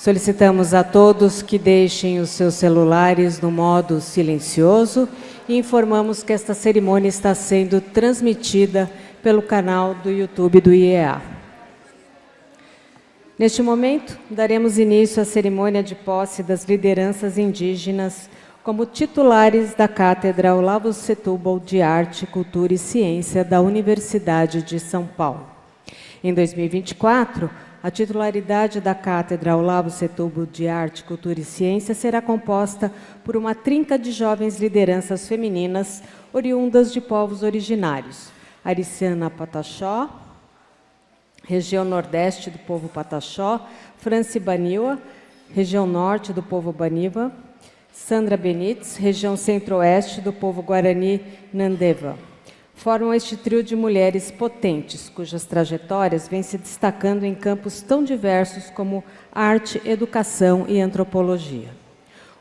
Solicitamos a todos que deixem os seus celulares no modo silencioso e informamos que esta cerimônia está sendo transmitida pelo canal do YouTube do IEA. Neste momento, daremos início à cerimônia de posse das lideranças indígenas como titulares da Cátedra Olavo Setúbal de Arte, Cultura e Ciência da Universidade de São Paulo. Em 2024, a titularidade da Cátedra Olavo Setúbal de Arte, Cultura e Ciência será composta por uma trinca de jovens lideranças femininas oriundas de povos originários. Ariciana Pataxó, região nordeste do povo Pataxó, Franci Baniwa, região norte do povo Baniwa, Sandra Benites, região centro-oeste do povo Guarani Nandeva. Formam este trio de mulheres potentes, cujas trajetórias vêm se destacando em campos tão diversos como arte, educação e antropologia.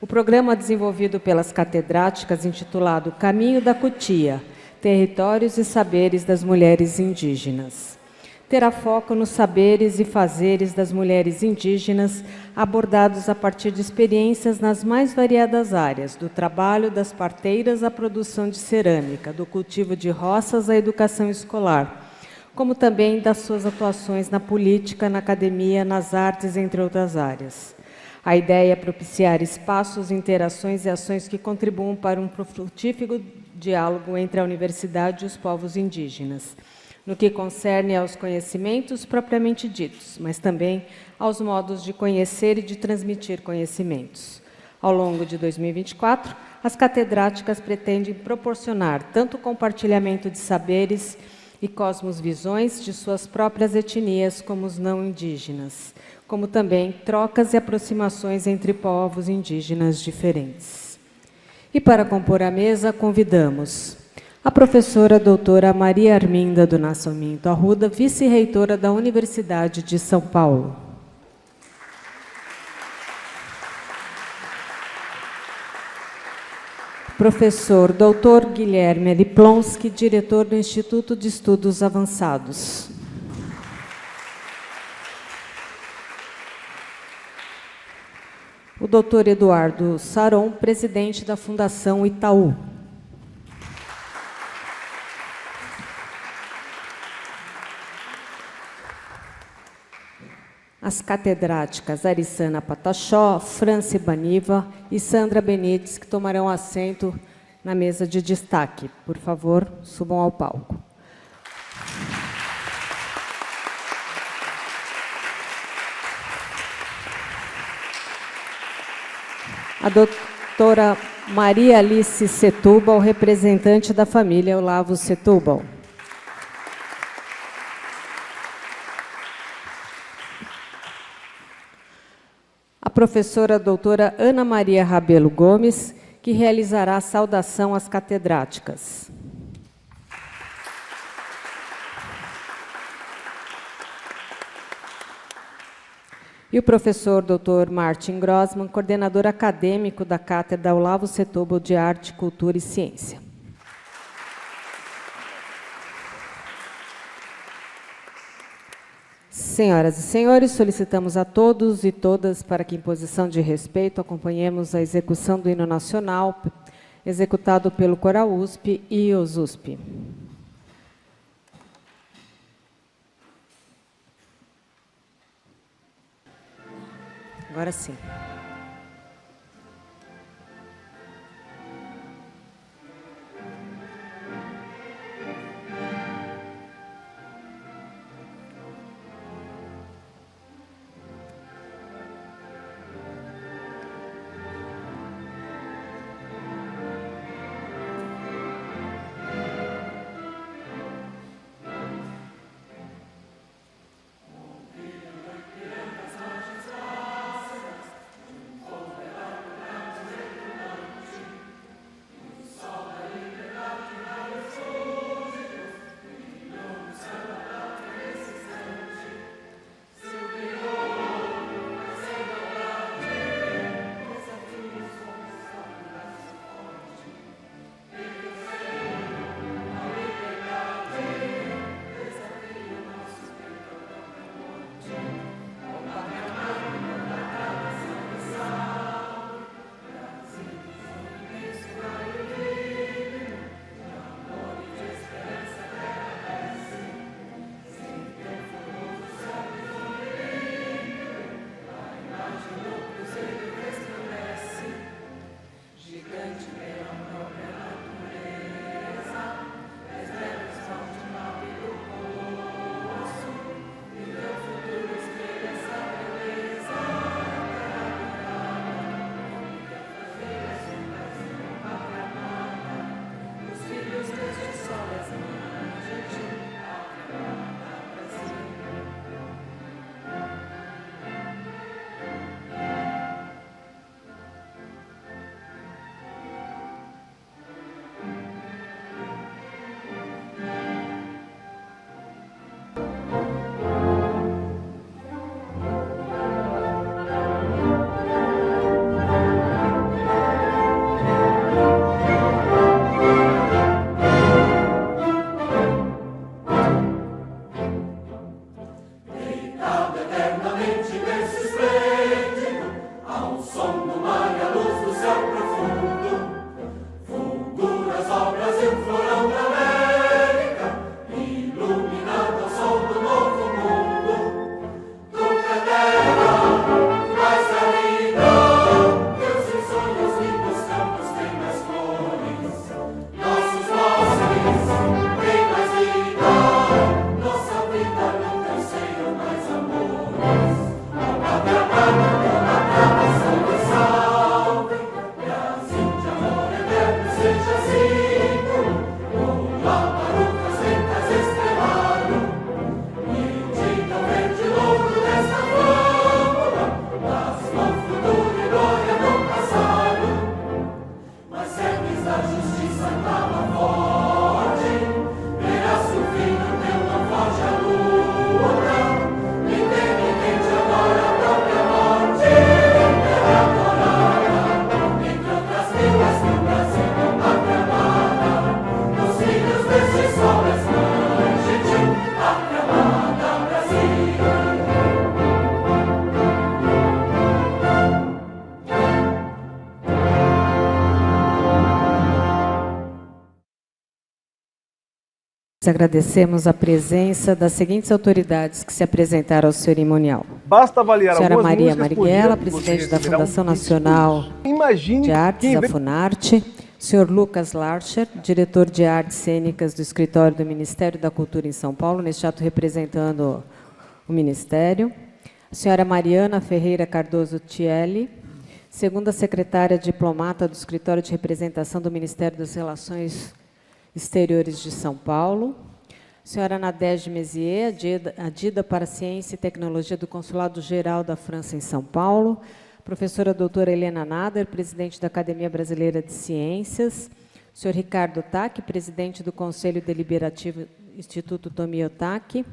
O programa desenvolvido pelas catedráticas, intitulado Caminho da Cutia, Territórios e Saberes das Mulheres Indígenas, terá foco nos saberes e fazeres das mulheres indígenas, abordados a partir de experiências nas mais variadas áreas, do trabalho das parteiras à produção de cerâmica, do cultivo de roças à educação escolar, como também das suas atuações na política, na academia, nas artes, entre outras áreas. A ideia é propiciar espaços, interações e ações que contribuam para um frutífero diálogo entre a universidade e os povos indígenas, no que concerne aos conhecimentos propriamente ditos, mas também aos modos de conhecer e de transmitir conhecimentos. Ao longo de 2024, as catedráticas pretendem proporcionar tanto o compartilhamento de saberes e cosmosvisões de suas próprias etnias como os não indígenas, como também trocas e aproximações entre povos indígenas diferentes. E para compor a mesa, convidamos a professora doutora Maria Arminda do Nascimento Arruda, vice-reitora da Universidade de São Paulo. Professor doutor Guilherme Liplonski, diretor do Instituto de Estudos Avançados. O doutor Eduardo Saron, presidente da Fundação Itaú. As catedráticas Ariciana Pataxó, Franci Baniwa e Sandra Benites, que tomarão assento na mesa de destaque. Por favor, subam ao palco. A doutora Maria Alice Setúbal, representante da família Olavo Setúbal. A professora doutora Ana Maria Rabelo Gomes, que realizará a saudação às catedráticas. E o professor doutor Martin Grossman, coordenador acadêmico da Cátedra Olavo Setúbal de Arte, Cultura e Ciência. Senhoras e senhores, solicitamos a todos e todas para que, em posição de respeito, acompanhemos a execução do hino nacional, executado pelo Coral USP e OSUSP. Agora sim. Agradecemos a presença das seguintes autoridades que se apresentaram ao cerimonial. Basta avaliar Senhora algumas Maria músicas Marighella, por dia, presidente você da receberá Fundação um kit Nacional Imagine de Artes, quem a vê- Funarte. Senhor Lucas Larcher, diretor de Artes Cênicas do Escritório do Ministério da Cultura em São Paulo, neste ato representando o Ministério. A senhora Mariana Ferreira Cardoso Tielli, segunda secretária diplomata do Escritório de Representação do Ministério das Relações Exteriores de São Paulo. Senhora Nadege Mézier, adida para Ciência e Tecnologia do Consulado Geral da França em São Paulo. Professora doutora Helena Nader, presidente da Academia Brasileira de Ciências. Senhor Ricardo Tac, presidente do Conselho Deliberativo Instituto Tomio Tac.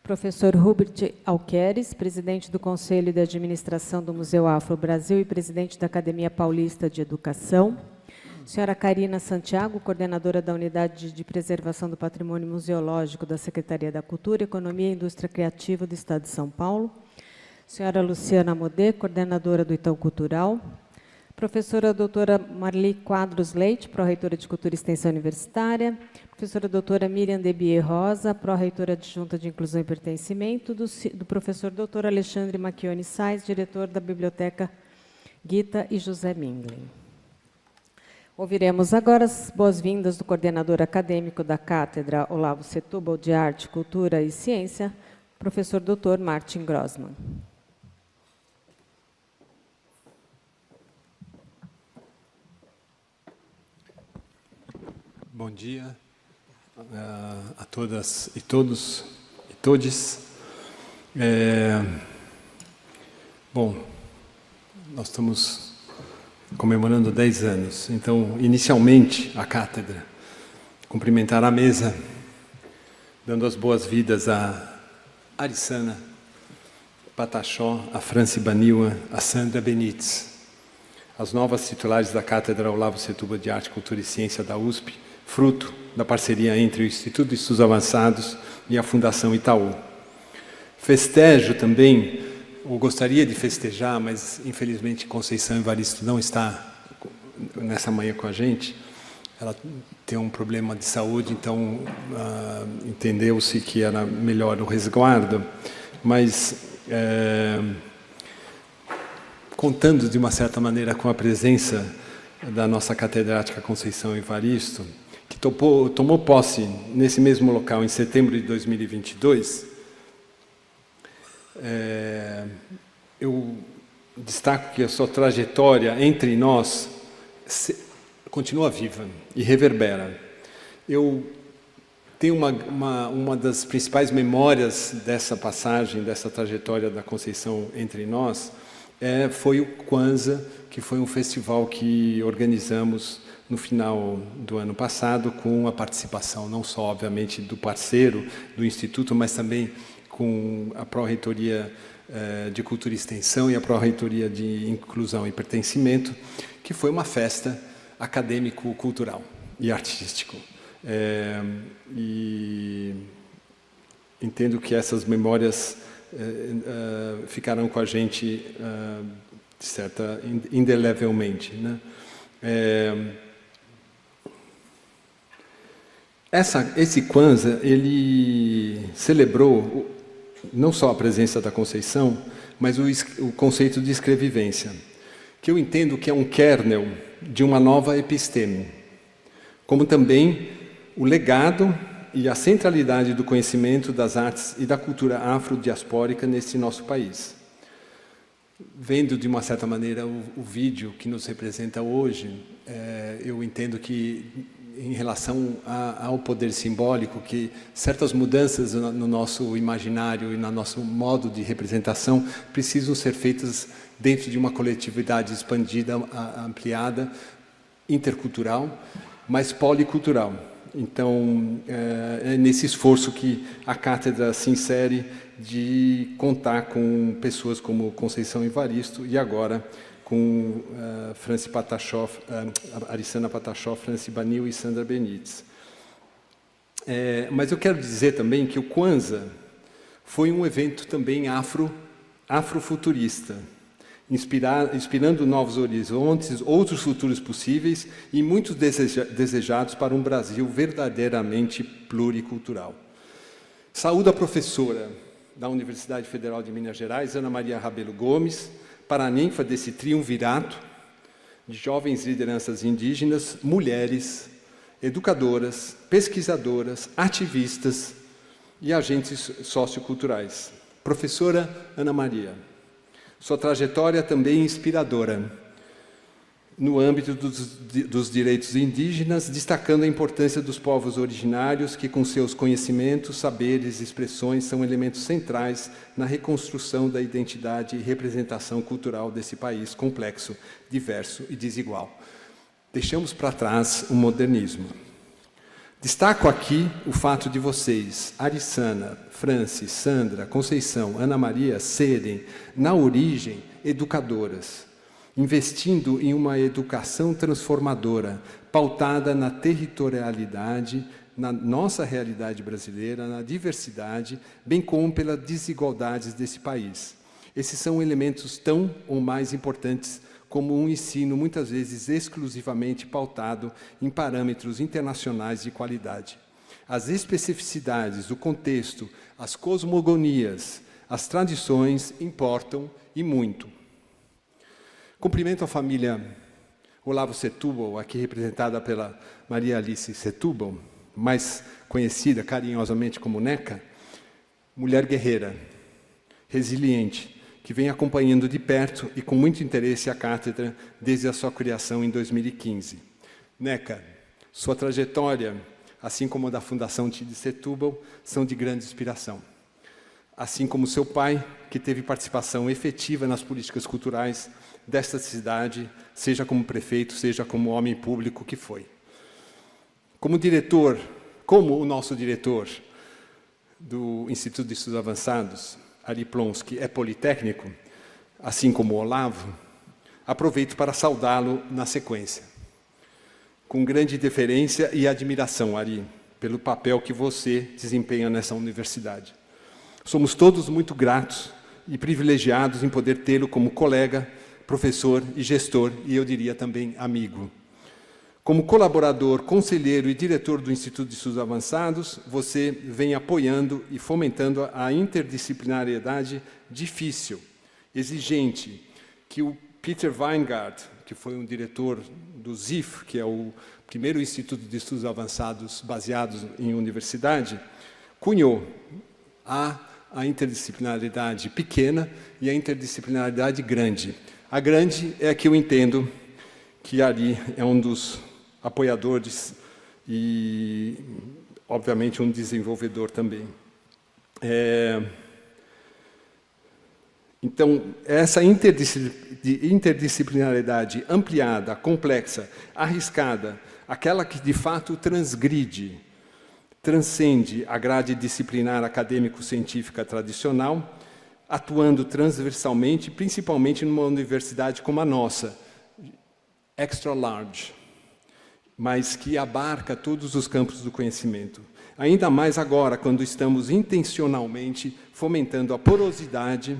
Professor Hubert Alqueres, presidente do Conselho de Administração do Museu Afro-Brasil e presidente da Academia Paulista de Educação. Senhora Karina Santiago, coordenadora da Unidade de Preservação do Patrimônio Museológico da Secretaria da Cultura, Economia e Indústria Criativa do Estado de São Paulo. Senhora Luciana Modê, coordenadora do Itaú Cultural. Professora doutora Marli Quadros Leite, pró-reitora de Cultura e Extensão Universitária. Professora doutora Miriam Debier Rosa, pró-reitora adjunta de Inclusão e Pertencimento. Do professor doutor Alexandre Macchione Sais, diretor da Biblioteca Gita e José Minglin. Ouviremos agora as boas-vindas do coordenador acadêmico da Cátedra Olavo Setúbal de Arte, Cultura e Ciência, professor doutor Martin Grossmann. Bom dia a todas e todos e todes. Bom, nós estamos comemorando 10 anos. Então, inicialmente, a cátedra, cumprimentar a mesa, dando as boas-vindas a Arissana Patachó, a Franci Baniwa, a Sandra Benites, as novas titulares da Cátedra Olavo Setúbal de Arte, Cultura e Ciência da USP, fruto da parceria entre o Instituto de Estudos Avançados e a Fundação Itaú. Festejo também, ou gostaria de festejar, mas infelizmente Conceição Evaristo não está nessa manhã com a gente. Ela tem um problema de saúde, então entendeu-se que era melhor o resguardo, mas contando de uma certa maneira com a presença da nossa catedrática Conceição Evaristo, que tomou posse nesse mesmo local em setembro de 2022, eu destaco que a sua trajetória entre nós continua viva e reverbera. Eu tenho uma das principais memórias dessa passagem, dessa trajetória da Conceição entre nós, foi o Kwanzaa, que foi um festival que organizamos no final do ano passado, com a participação não só, obviamente, do parceiro do Instituto, mas também com a Pró-Reitoria de Cultura e Extensão e a Pró-Reitoria de Inclusão e Pertencimento, que foi uma festa acadêmico-cultural e artístico. E entendo que essas memórias ficarão com a gente, indelevelmente, né? Esse Kwanzaa, ele celebrou não só a presença da Conceição, mas o conceito de escrevivência, que eu entendo que é um kernel de uma nova episteme, como também o legado e a centralidade do conhecimento das artes e da cultura afrodiaspórica nesse nosso país. Vendo, de uma certa maneira, o vídeo que nos representa hoje, eu entendo que, em relação ao poder simbólico, que certas mudanças no nosso imaginário e no nosso modo de representação precisam ser feitas dentro de uma coletividade expandida, ampliada, intercultural, mas policultural. Então, é nesse esforço que a cátedra se insere de contar com pessoas como Conceição Evaristo e agora com Franci Patachoff, Arissana Patachoff, Franci Banil e Sandra Benites. Mas eu quero dizer também que o Kwanzaa foi um evento também afrofuturista, inspirando novos horizontes, outros futuros possíveis e muitos desejados para um Brasil verdadeiramente pluricultural. Saúdo a professora da Universidade Federal de Minas Gerais, Ana Maria Rabelo Gomes, paraninfa desse triunvirato de jovens lideranças indígenas, mulheres, educadoras, pesquisadoras, ativistas e agentes socioculturais. Professora Ana Maria, sua trajetória também inspiradora no âmbito dos direitos indígenas, destacando a importância dos povos originários que, com seus conhecimentos, saberes e expressões, são elementos centrais na reconstrução da identidade e representação cultural desse país complexo, diverso e desigual. Deixamos para trás o modernismo. Destaco aqui o fato de vocês, Arissana, Franci, Sandra, Conceição, Ana Maria, serem, na origem, educadoras, investindo em uma educação transformadora, pautada na territorialidade, na nossa realidade brasileira, na diversidade, bem como pelas desigualdades desse país. Esses são elementos tão ou mais importantes como um ensino, muitas vezes exclusivamente pautado em parâmetros internacionais de qualidade. As especificidades, o contexto, as cosmogonias, as tradições importam e muito. Cumprimento a família Olavo Setúbal, aqui representada pela Maria Alice Setúbal, mais conhecida carinhosamente como Neca, mulher guerreira, resiliente, que vem acompanhando de perto e com muito interesse a cátedra desde a sua criação em 2015. Neca, sua trajetória, assim como a da Fundação Tide Setúbal, são de grande inspiração. Assim como seu pai, que teve participação efetiva nas políticas culturais desta cidade, seja como prefeito, seja como homem público que foi. Como o nosso diretor do Instituto de Estudos Avançados, Ari Plonsky, é politécnico, assim como o Olavo, aproveito para saudá-lo na sequência. Com grande deferência e admiração, Ari, pelo papel que você desempenha nessa universidade. Somos todos muito gratos e privilegiados em poder tê-lo como colega, professor e gestor, e eu diria também amigo. Como colaborador, conselheiro e diretor do Instituto de Estudos Avançados, você vem apoiando e fomentando a interdisciplinariedade difícil, exigente, que o Peter Weingart, que foi um diretor do ZIF, que é o primeiro Instituto de Estudos Avançados baseados em universidade, cunhou a interdisciplinaridade pequena e a interdisciplinaridade grande. A grande é a que eu entendo que Ari é um dos apoiadores e, obviamente, um desenvolvedor também. Então, essa interdisciplinaridade ampliada, complexa, arriscada, aquela que, de fato, transcende a grade disciplinar acadêmico-científica tradicional, atuando transversalmente, principalmente numa universidade como a nossa, extra large, mas que abarca todos os campos do conhecimento. Ainda mais agora, quando estamos intencionalmente fomentando a porosidade,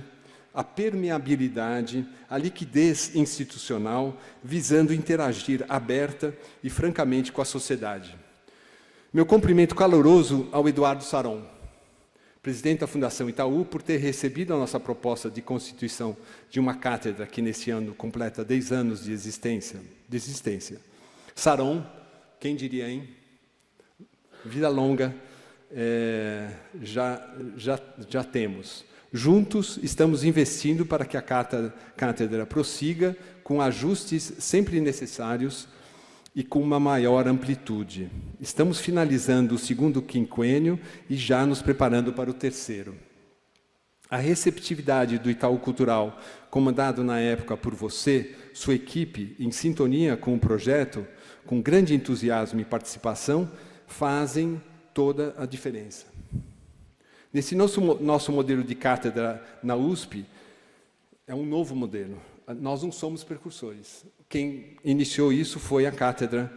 a permeabilidade, a liquidez institucional, visando interagir aberta e francamente com a sociedade. Meu cumprimento caloroso ao Eduardo Saron, presidente da Fundação Itaú, por ter recebido a nossa proposta de constituição de uma cátedra que, nesse ano, completa 10 anos de existência. Saron, quem diria, hein? Vida longa, já temos. Juntos, estamos investindo para que a cátedra prossiga com ajustes sempre necessários e com uma maior amplitude. Estamos finalizando o segundo quinquênio e já nos preparando para o terceiro. A receptividade do Itaú Cultural, comandado na época por você, sua equipe, em sintonia com o projeto, com grande entusiasmo e participação, fazem toda a diferença. Nesse nosso modelo de cátedra na USP, é um novo modelo. Nós não somos precursores. Quem iniciou isso foi a cátedra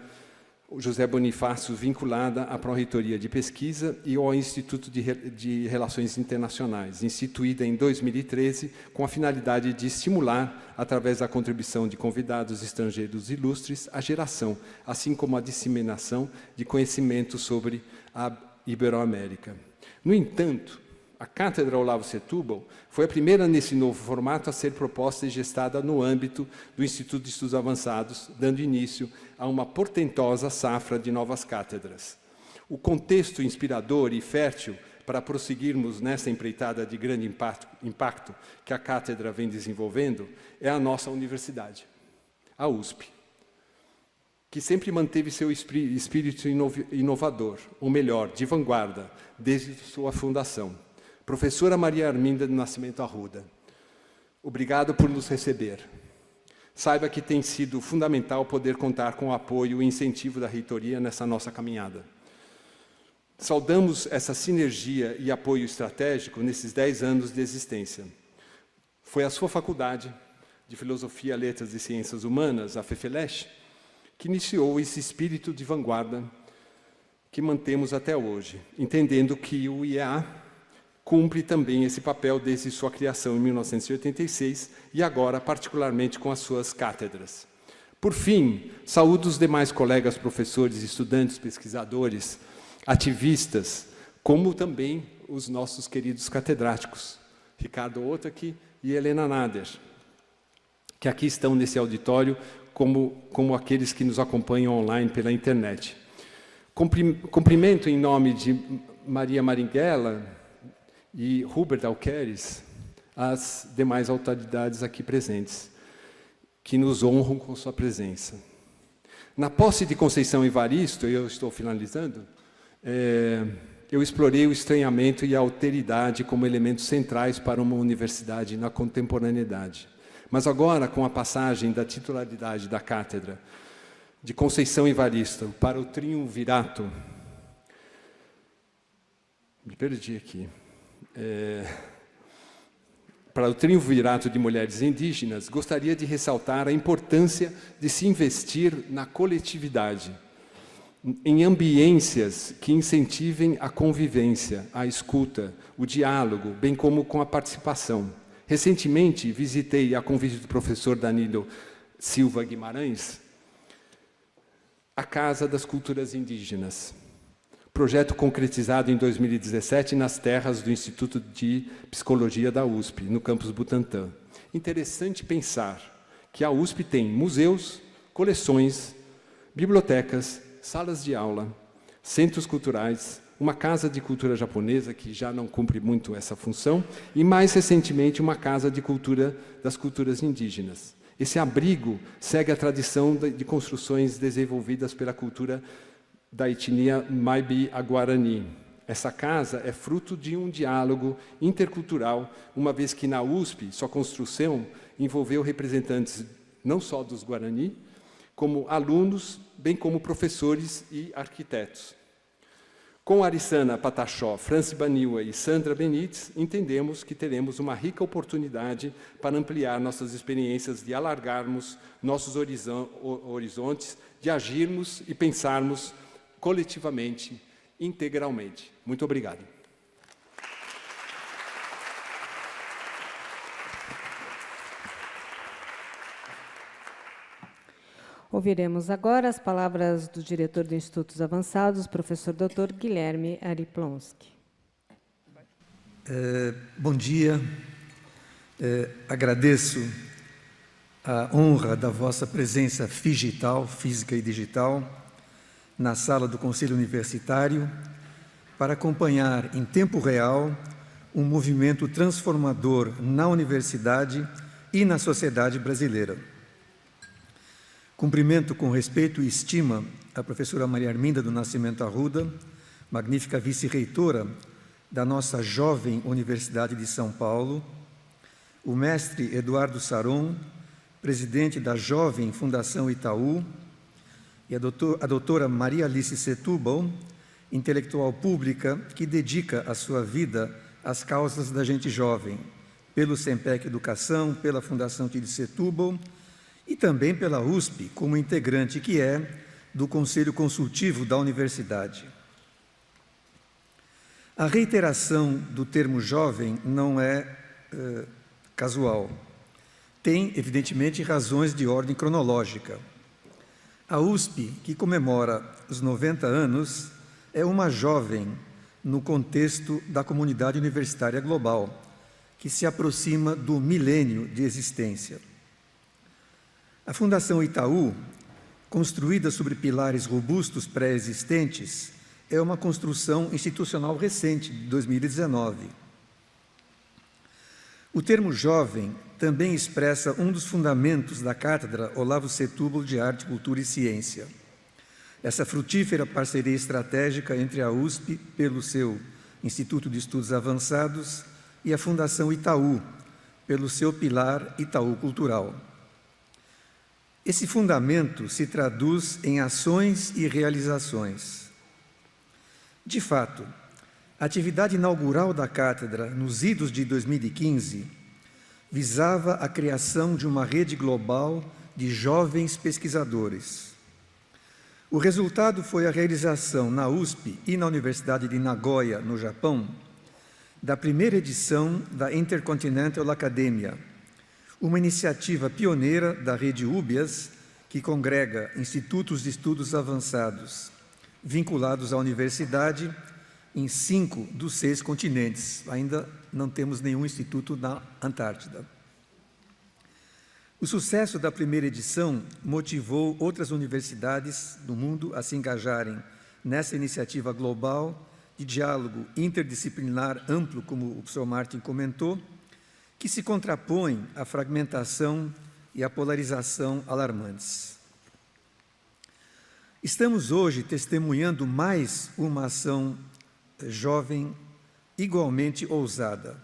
José Bonifácio, vinculada à Pró-Reitoria de Pesquisa e ao Instituto de Relações Internacionais, instituída em 2013 com a finalidade de estimular, através da contribuição de convidados estrangeiros ilustres, a geração, assim como a disseminação de conhecimento sobre a Iberoamérica. No entanto, a Cátedra Olavo Setúbal foi a primeira nesse novo formato a ser proposta e gestada no âmbito do Instituto de Estudos Avançados, dando início a uma portentosa safra de novas cátedras. O contexto inspirador e fértil para prosseguirmos nessa empreitada de grande impacto que a cátedra vem desenvolvendo é a nossa universidade, a USP, que sempre manteve seu espírito inovador, ou melhor, de vanguarda, desde sua fundação. Professora Maria Arminda do Nascimento Arruda, obrigado por nos receber. Saiba que tem sido fundamental poder contar com o apoio e incentivo da reitoria nessa nossa caminhada. Saudamos essa sinergia e apoio estratégico nesses 10 anos de existência. Foi a sua faculdade de Filosofia, Letras e Ciências Humanas, a FEFELESH, que iniciou esse espírito de vanguarda que mantemos até hoje, entendendo que o IEA cumpre também esse papel desde sua criação em 1986 e agora, particularmente, com as suas cátedras. Por fim, saúdo os demais colegas professores, estudantes, pesquisadores, ativistas, como também os nossos queridos catedráticos, Ricardo Otaki e Helena Nader, que aqui estão nesse auditório, como aqueles que nos acompanham online pela internet. Cumprimento em nome de Maria Marighella e Hubert Alqueres, as demais autoridades aqui presentes, que nos honram com sua presença. Na posse de Conceição Evaristo, eu estou finalizando, eu explorei o estranhamento e a alteridade como elementos centrais para uma universidade na contemporaneidade. Mas agora, com a passagem da titularidade da cátedra de Conceição Evaristo para o triunvirato, me perdi aqui, para o triunvirato de mulheres indígenas, gostaria de ressaltar a importância de se investir na coletividade, em ambiências que incentivem a convivência, a escuta, o diálogo, bem como com a participação. Recentemente, visitei, a convite do professor Danilo Silva Guimarães, a Casa das Culturas Indígenas, projeto concretizado em 2017 nas terras do Instituto de Psicologia da USP, no campus Butantã. Interessante pensar que a USP tem museus, coleções, bibliotecas, salas de aula, centros culturais, uma casa de cultura japonesa, que já não cumpre muito essa função, e, mais recentemente, uma casa de cultura das culturas indígenas. Esse abrigo segue a tradição de construções desenvolvidas pela cultura da etnia Maibi-Guarani. Essa casa é fruto de um diálogo intercultural, uma vez que na USP sua construção envolveu representantes não só dos Guarani, como alunos, bem como professores e arquitetos. Com Arissana Pataxó, Franci Baniwa e Sandra Benites, entendemos que teremos uma rica oportunidade para ampliar nossas experiências, de alargarmos nossos horizontes, de agirmos e pensarmos coletivamente, integralmente. Muito obrigado. Ouviremos agora as palavras do diretor do Institutos Avançados, professor Dr. Guilherme Ariplonski. Bom dia. Agradeço a honra da vossa presença física e digital, na sala do Conselho Universitário, para acompanhar em tempo real um movimento transformador na universidade e na sociedade brasileira. Cumprimento com respeito e estima a professora Maria Arminda do Nascimento Arruda, magnífica vice-reitora da nossa jovem Universidade de São Paulo, o mestre Eduardo Saron, presidente da jovem Fundação Itaú, e a doutora Maria Alice Setúbal, intelectual pública que dedica a sua vida às causas da gente jovem, pelo SEMPEC Educação, pela Fundação Tide Setúbal e também pela USP, como integrante que é do Conselho Consultivo da Universidade. A reiteração do termo jovem não é casual. Tem, evidentemente, razões de ordem cronológica. A USP, que comemora os 90 anos, é uma jovem no contexto da comunidade universitária global, que se aproxima do milênio de existência. A Fundação Itaú, construída sobre pilares robustos pré-existentes, é uma construção institucional recente, de 2019. O termo jovem também expressa um dos fundamentos da Cátedra Olavo Setúbal de Arte, Cultura e Ciência. Essa frutífera parceria estratégica entre a USP, pelo seu Instituto de Estudos Avançados, e a Fundação Itaú, pelo seu pilar Itaú Cultural. Esse fundamento se traduz em ações e realizações. De fato, a atividade inaugural da Cátedra, nos idos de 2015, visava a criação de uma rede global de jovens pesquisadores. O resultado foi a realização na USP e na Universidade de Nagoya, no Japão, da primeira edição da Intercontinental Academia, uma iniciativa pioneira da rede UBIAS, que congrega institutos de estudos avançados, vinculados à universidade, em 5 dos 6 continentes. Ainda não temos nenhum instituto na Antártida. O sucesso da primeira edição motivou outras universidades do mundo a se engajarem nessa iniciativa global de diálogo interdisciplinar amplo, como o professor Martin comentou, que se contrapõe à fragmentação e à polarização alarmantes. Estamos hoje testemunhando mais uma ação jovem igualmente ousada.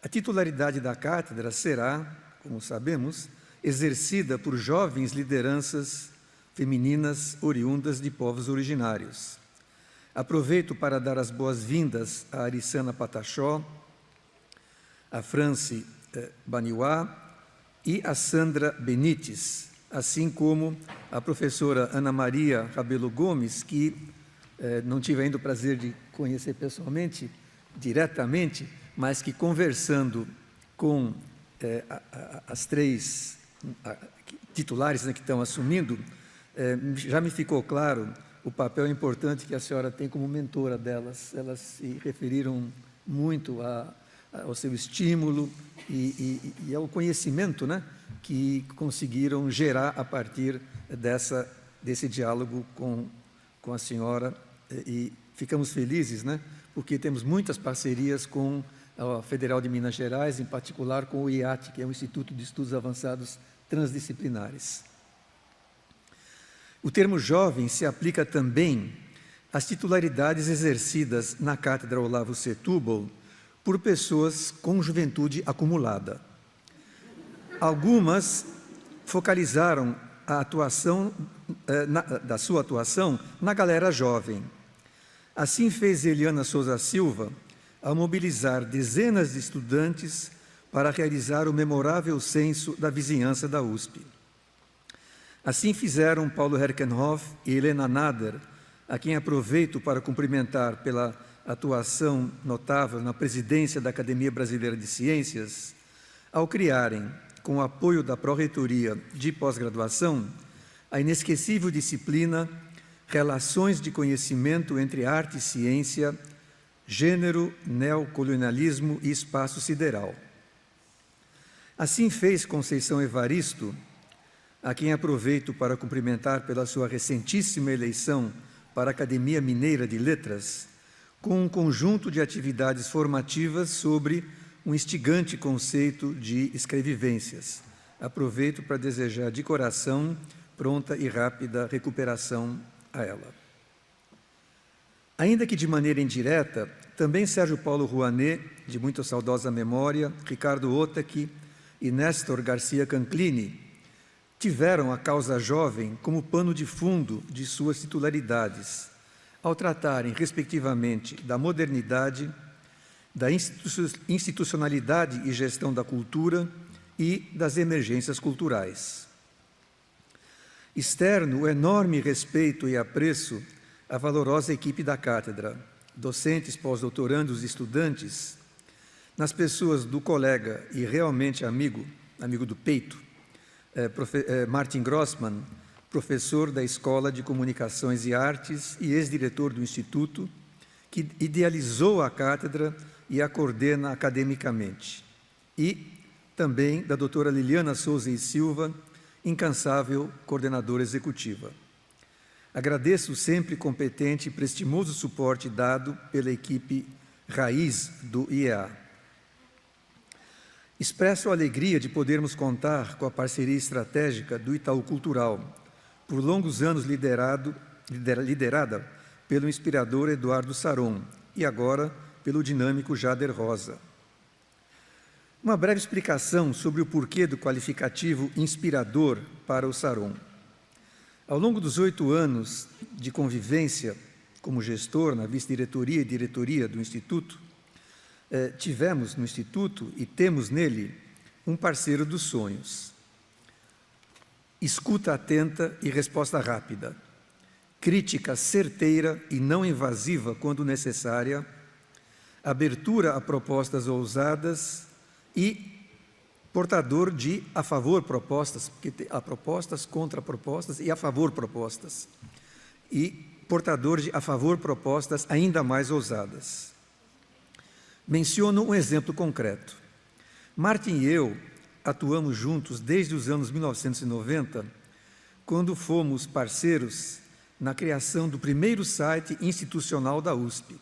A titularidade da cátedra será, como sabemos, exercida por jovens lideranças femininas oriundas de povos originários. Aproveito para dar as boas-vindas a Arissana Patachó, a France Baniwá e a Sandra Benites, assim como a professora Ana Maria Rabelo Gomes, que não tive ainda o prazer de conhecer pessoalmente, diretamente, mas que conversando com as 3 titulares que estão assumindo, já me ficou claro o papel importante que a senhora tem como mentora delas. Elas se referiram muito ao seu estímulo e ao conhecimento, né, que conseguiram gerar a partir desse diálogo com a senhora, e ficamos felizes, né, porque temos muitas parcerias com a Federal de Minas Gerais, em particular com o IAT, que é o Instituto de Estudos Avançados Transdisciplinares. O termo jovem se aplica também às titularidades exercidas na Cátedra Olavo Setúbal por pessoas com juventude acumulada. Algumas focalizaram a atuação da sua atuação na galera jovem. Assim fez Eliana Souza Silva ao mobilizar dezenas de estudantes para realizar o memorável censo da vizinhança da USP. Assim fizeram Paulo Herkenhoff e Helena Nader, a quem aproveito para cumprimentar pela atuação notável na presidência da Academia Brasileira de Ciências, ao criarem, com o apoio da Pró-Reitoria de Pós-Graduação, a inesquecível disciplina Relações de Conhecimento entre Arte e Ciência, Gênero, Neocolonialismo e Espaço Sideral. Assim fez Conceição Evaristo, a quem aproveito para cumprimentar pela sua recentíssima eleição para a Academia Mineira de Letras, com um conjunto de atividades formativas sobre um instigante conceito de escrevivências. Aproveito para desejar de coração pronta e rápida recuperação a ela. Ainda que de maneira indireta, também Sérgio Paulo Rouanet, de muito saudosa memória, Ricardo Otaki e Néstor Garcia Canclini tiveram a causa jovem como pano de fundo de suas titularidades, ao tratarem, respectivamente, da modernidade, da institucionalidade e gestão da cultura e das emergências culturais. Externo o enorme respeito e apreço à valorosa equipe da cátedra, docentes, pós-doutorandos e estudantes, nas pessoas do colega e realmente amigo do peito, Martin Grossmann, professor da Escola de Comunicações e Artes e ex-diretor do Instituto, que idealizou a cátedra e a coordena academicamente. E também da doutora Liliana Souza e Silva, incansável coordenadora executiva. Agradeço o sempre competente e prestimoso suporte dado pela equipe raiz do IEA. Expresso a alegria de podermos contar com a parceria estratégica do Itaú Cultural, por longos anos liderada pelo inspirador Eduardo Saron e agora pelo dinâmico Jader Rosa. Uma breve explicação sobre o porquê do qualificativo inspirador para o Saron. Ao longo dos 8 anos de convivência como gestor na vice-diretoria e diretoria do Instituto, tivemos no Instituto e temos nele um parceiro dos sonhos. Escuta atenta e resposta rápida. Crítica certeira e não invasiva quando necessária. Abertura a propostas ousadas e portador de a favor propostas, porque há propostas, contra propostas e a favor propostas. E portador de a favor propostas ainda mais ousadas. Menciono um exemplo concreto. Martin e eu atuamos juntos desde os anos 1990, quando fomos parceiros na criação do primeiro site institucional da USP.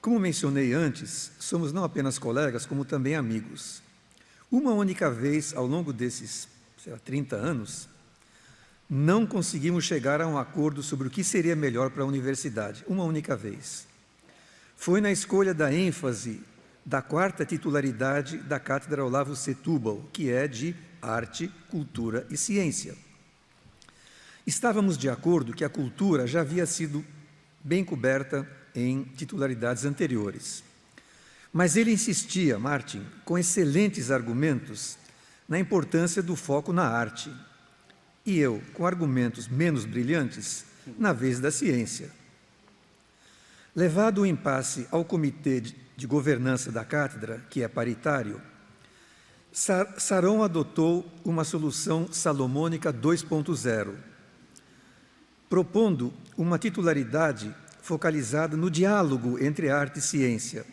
Como mencionei antes, somos não apenas colegas, como também amigos. Uma única vez ao longo desses 30 anos, não conseguimos chegar a um acordo sobre o que seria melhor para a universidade. Uma única vez. Foi na escolha da ênfase da 4ª titularidade da Cátedra Olavo Setúbal, que é de Arte, Cultura e Ciência. Estávamos de acordo que a cultura já havia sido bem coberta em titularidades anteriores. Mas ele insistia, Martin, com excelentes argumentos, na importância do foco na arte. E eu, com argumentos menos brilhantes, na vez da ciência. Levado o impasse ao Comitê de Governança da Cátedra, que é paritário, Saron adotou uma solução salomônica 2.0, propondo uma titularidade focalizada no diálogo entre arte e ciência,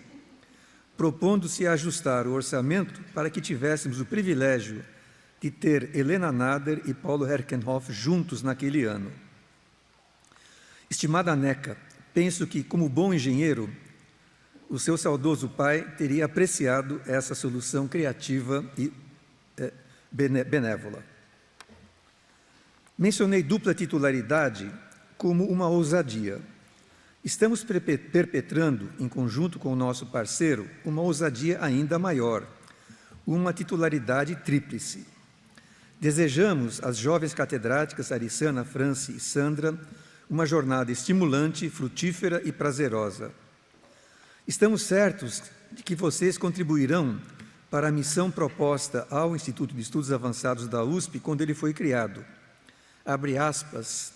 propondo-se ajustar o orçamento para que tivéssemos o privilégio de ter Helena Nader e Paulo Herkenhoff juntos naquele ano. Estimada Neca, penso que, como bom engenheiro, o seu saudoso pai teria apreciado essa solução criativa e benévola. Mencionei dupla titularidade como uma ousadia. Estamos perpetrando, em conjunto com o nosso parceiro, uma ousadia ainda maior, uma titularidade tríplice. Desejamos às jovens catedráticas Arissana, Franci e Sandra uma jornada estimulante, frutífera e prazerosa. Estamos certos de que vocês contribuirão para a missão proposta ao Instituto de Estudos Avançados da USP quando ele foi criado. Abre aspas,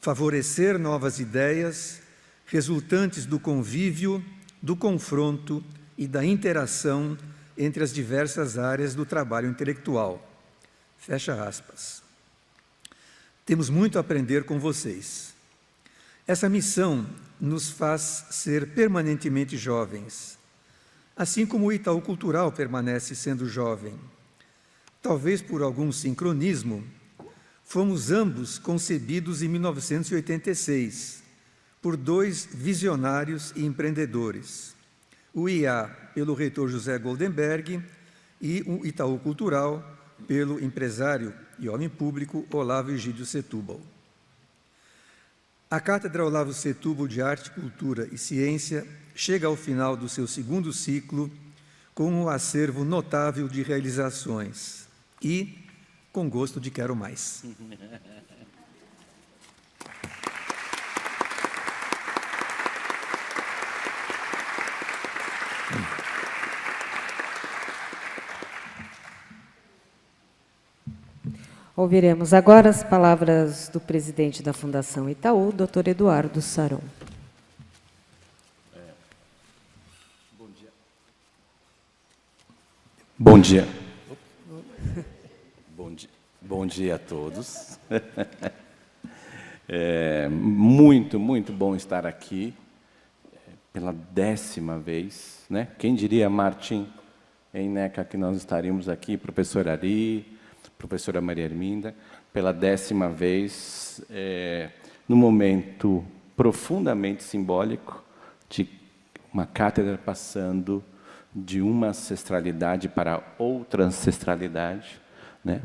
favorecer novas ideias resultantes do convívio, do confronto e da interação entre as diversas áreas do trabalho intelectual. Fecha aspas. Temos muito a aprender com vocês. Essa missão nos faz ser permanentemente jovens, assim como o Itaú Cultural permanece sendo jovem. Talvez por algum sincronismo, fomos ambos concebidos em 1986, por 2 visionários e empreendedores. O IA pelo reitor José Goldenberg e o Itaú Cultural pelo empresário e homem público Olavo Egídio Setúbal. A Cátedra Olavo Setúbal de Arte, Cultura e Ciência chega ao final do seu 2º ciclo com um acervo notável de realizações e, com gosto de quero mais. Ouviremos agora as palavras do presidente da Fundação Itaú, Dr. Eduardo Saron. Bom dia. Bom dia a todos. É muito bom estar aqui pela 10ª vez, né? Quem diria, Martim, em NECA, que nós estaríamos aqui, professor Ari, professora Maria Herminda, pela 10ª vez, num momento profundamente simbólico de uma cátedra passando de uma ancestralidade para outra ancestralidade, né?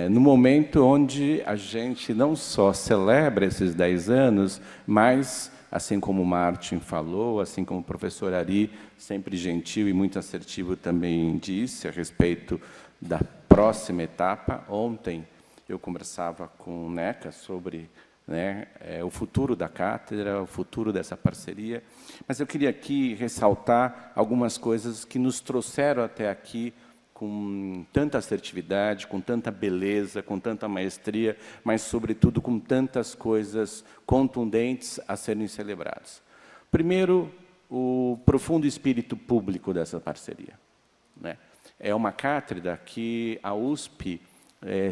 No momento onde a gente não só celebra esses 10 anos, mas, assim como o Martin falou, assim como o professor Ari, sempre gentil e muito assertivo, também disse a respeito da próxima etapa. Ontem eu conversava com o NECA sobre, né, o futuro da cátedra, o futuro dessa parceria, mas eu queria aqui ressaltar algumas coisas que nos trouxeram até aqui com tanta assertividade, com tanta beleza, com tanta maestria, mas, sobretudo, com tantas coisas contundentes a serem celebradas. Primeiro, o profundo espírito público dessa parceria, né? É uma cátedra que a USP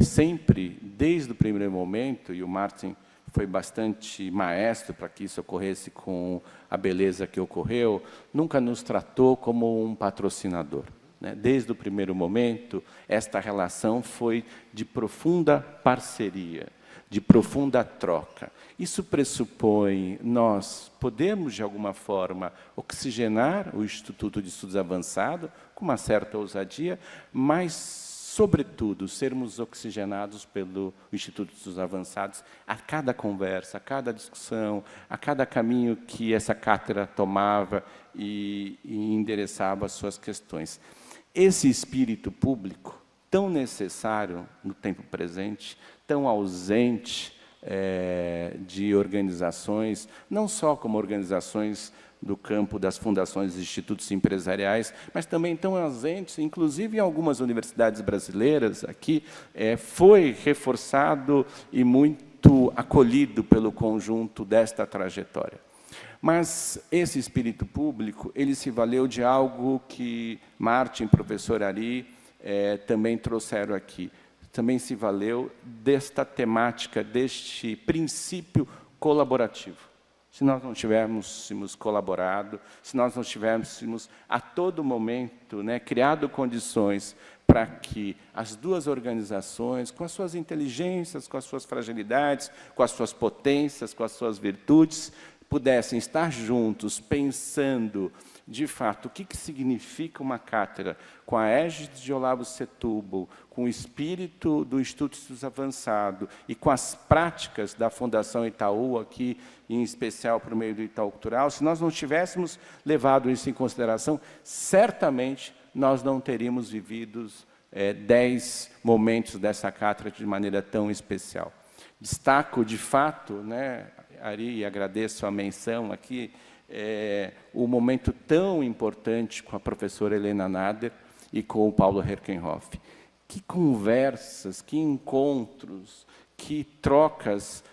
sempre, desde o primeiro momento, e o Martin foi bastante maestro para que isso ocorresse com a beleza que ocorreu, nunca nos tratou como um patrocinador, né? Desde o primeiro momento, esta relação foi de profunda parceria, de profunda troca. Isso pressupõe nós podemos, de alguma forma, oxigenar o Instituto de Estudos Avançados, com uma certa ousadia, mas, sobretudo, sermos oxigenados pelo Instituto de Estudos Avançados a cada conversa, a cada discussão, a cada caminho que essa cátedra tomava e endereçava as suas questões. Esse espírito público, tão necessário no tempo presente, tão ausente de organizações, não só como organizações do campo das fundações e institutos empresariais, mas também tão ausentes, inclusive em algumas universidades brasileiras, aqui, foi reforçado e muito acolhido pelo conjunto desta trajetória. Mas esse espírito público, ele se valeu de algo que Martin, professor Ari, também trouxeram aqui. Também se valeu desta temática, deste princípio colaborativo. Se nós não tivéssemos colaborado, se nós não tivéssemos, a todo momento, né, criado condições para que as duas organizações, com as suas inteligências, com as suas fragilidades, com as suas potências, com as suas virtudes, pudessem estar juntos, pensando, de fato, o que significa uma cátedra, com a égide de Olavo Setúbal, com o espírito do Instituto de Estudos Avançados e com as práticas da Fundação Itaú, aqui, em especial, por meio do Itaú Cultural, se nós não tivéssemos levado isso em consideração, certamente nós não teríamos vivido 10 momentos dessa cátedra de maneira tão especial. Destaco, de fato, né, Ari, agradeço a menção aqui, o momento tão importante com a professora Helena Nader e com o Paulo Herkenhoff. Que conversas, que encontros, que trocas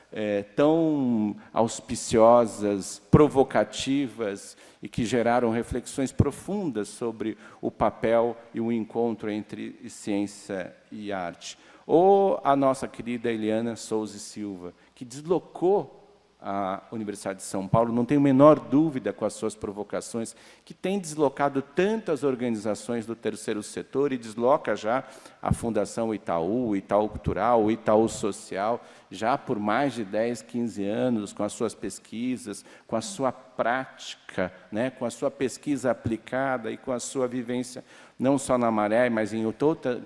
tão auspiciosas, provocativas e que geraram reflexões profundas sobre o papel e o encontro entre ciência e arte. Ou a nossa querida Eliana Souza e Silva, que deslocou a Universidade de São Paulo, não tenho a menor dúvida com as suas provocações, que tem deslocado tantas organizações do terceiro setor e desloca já a Fundação Itaú, o Itaú Cultural, o Itaú Social, já por mais de 10, 15 anos, com as suas pesquisas, com a sua prática, né, com a sua pesquisa aplicada e com a sua vivência, não só na Maré, mas em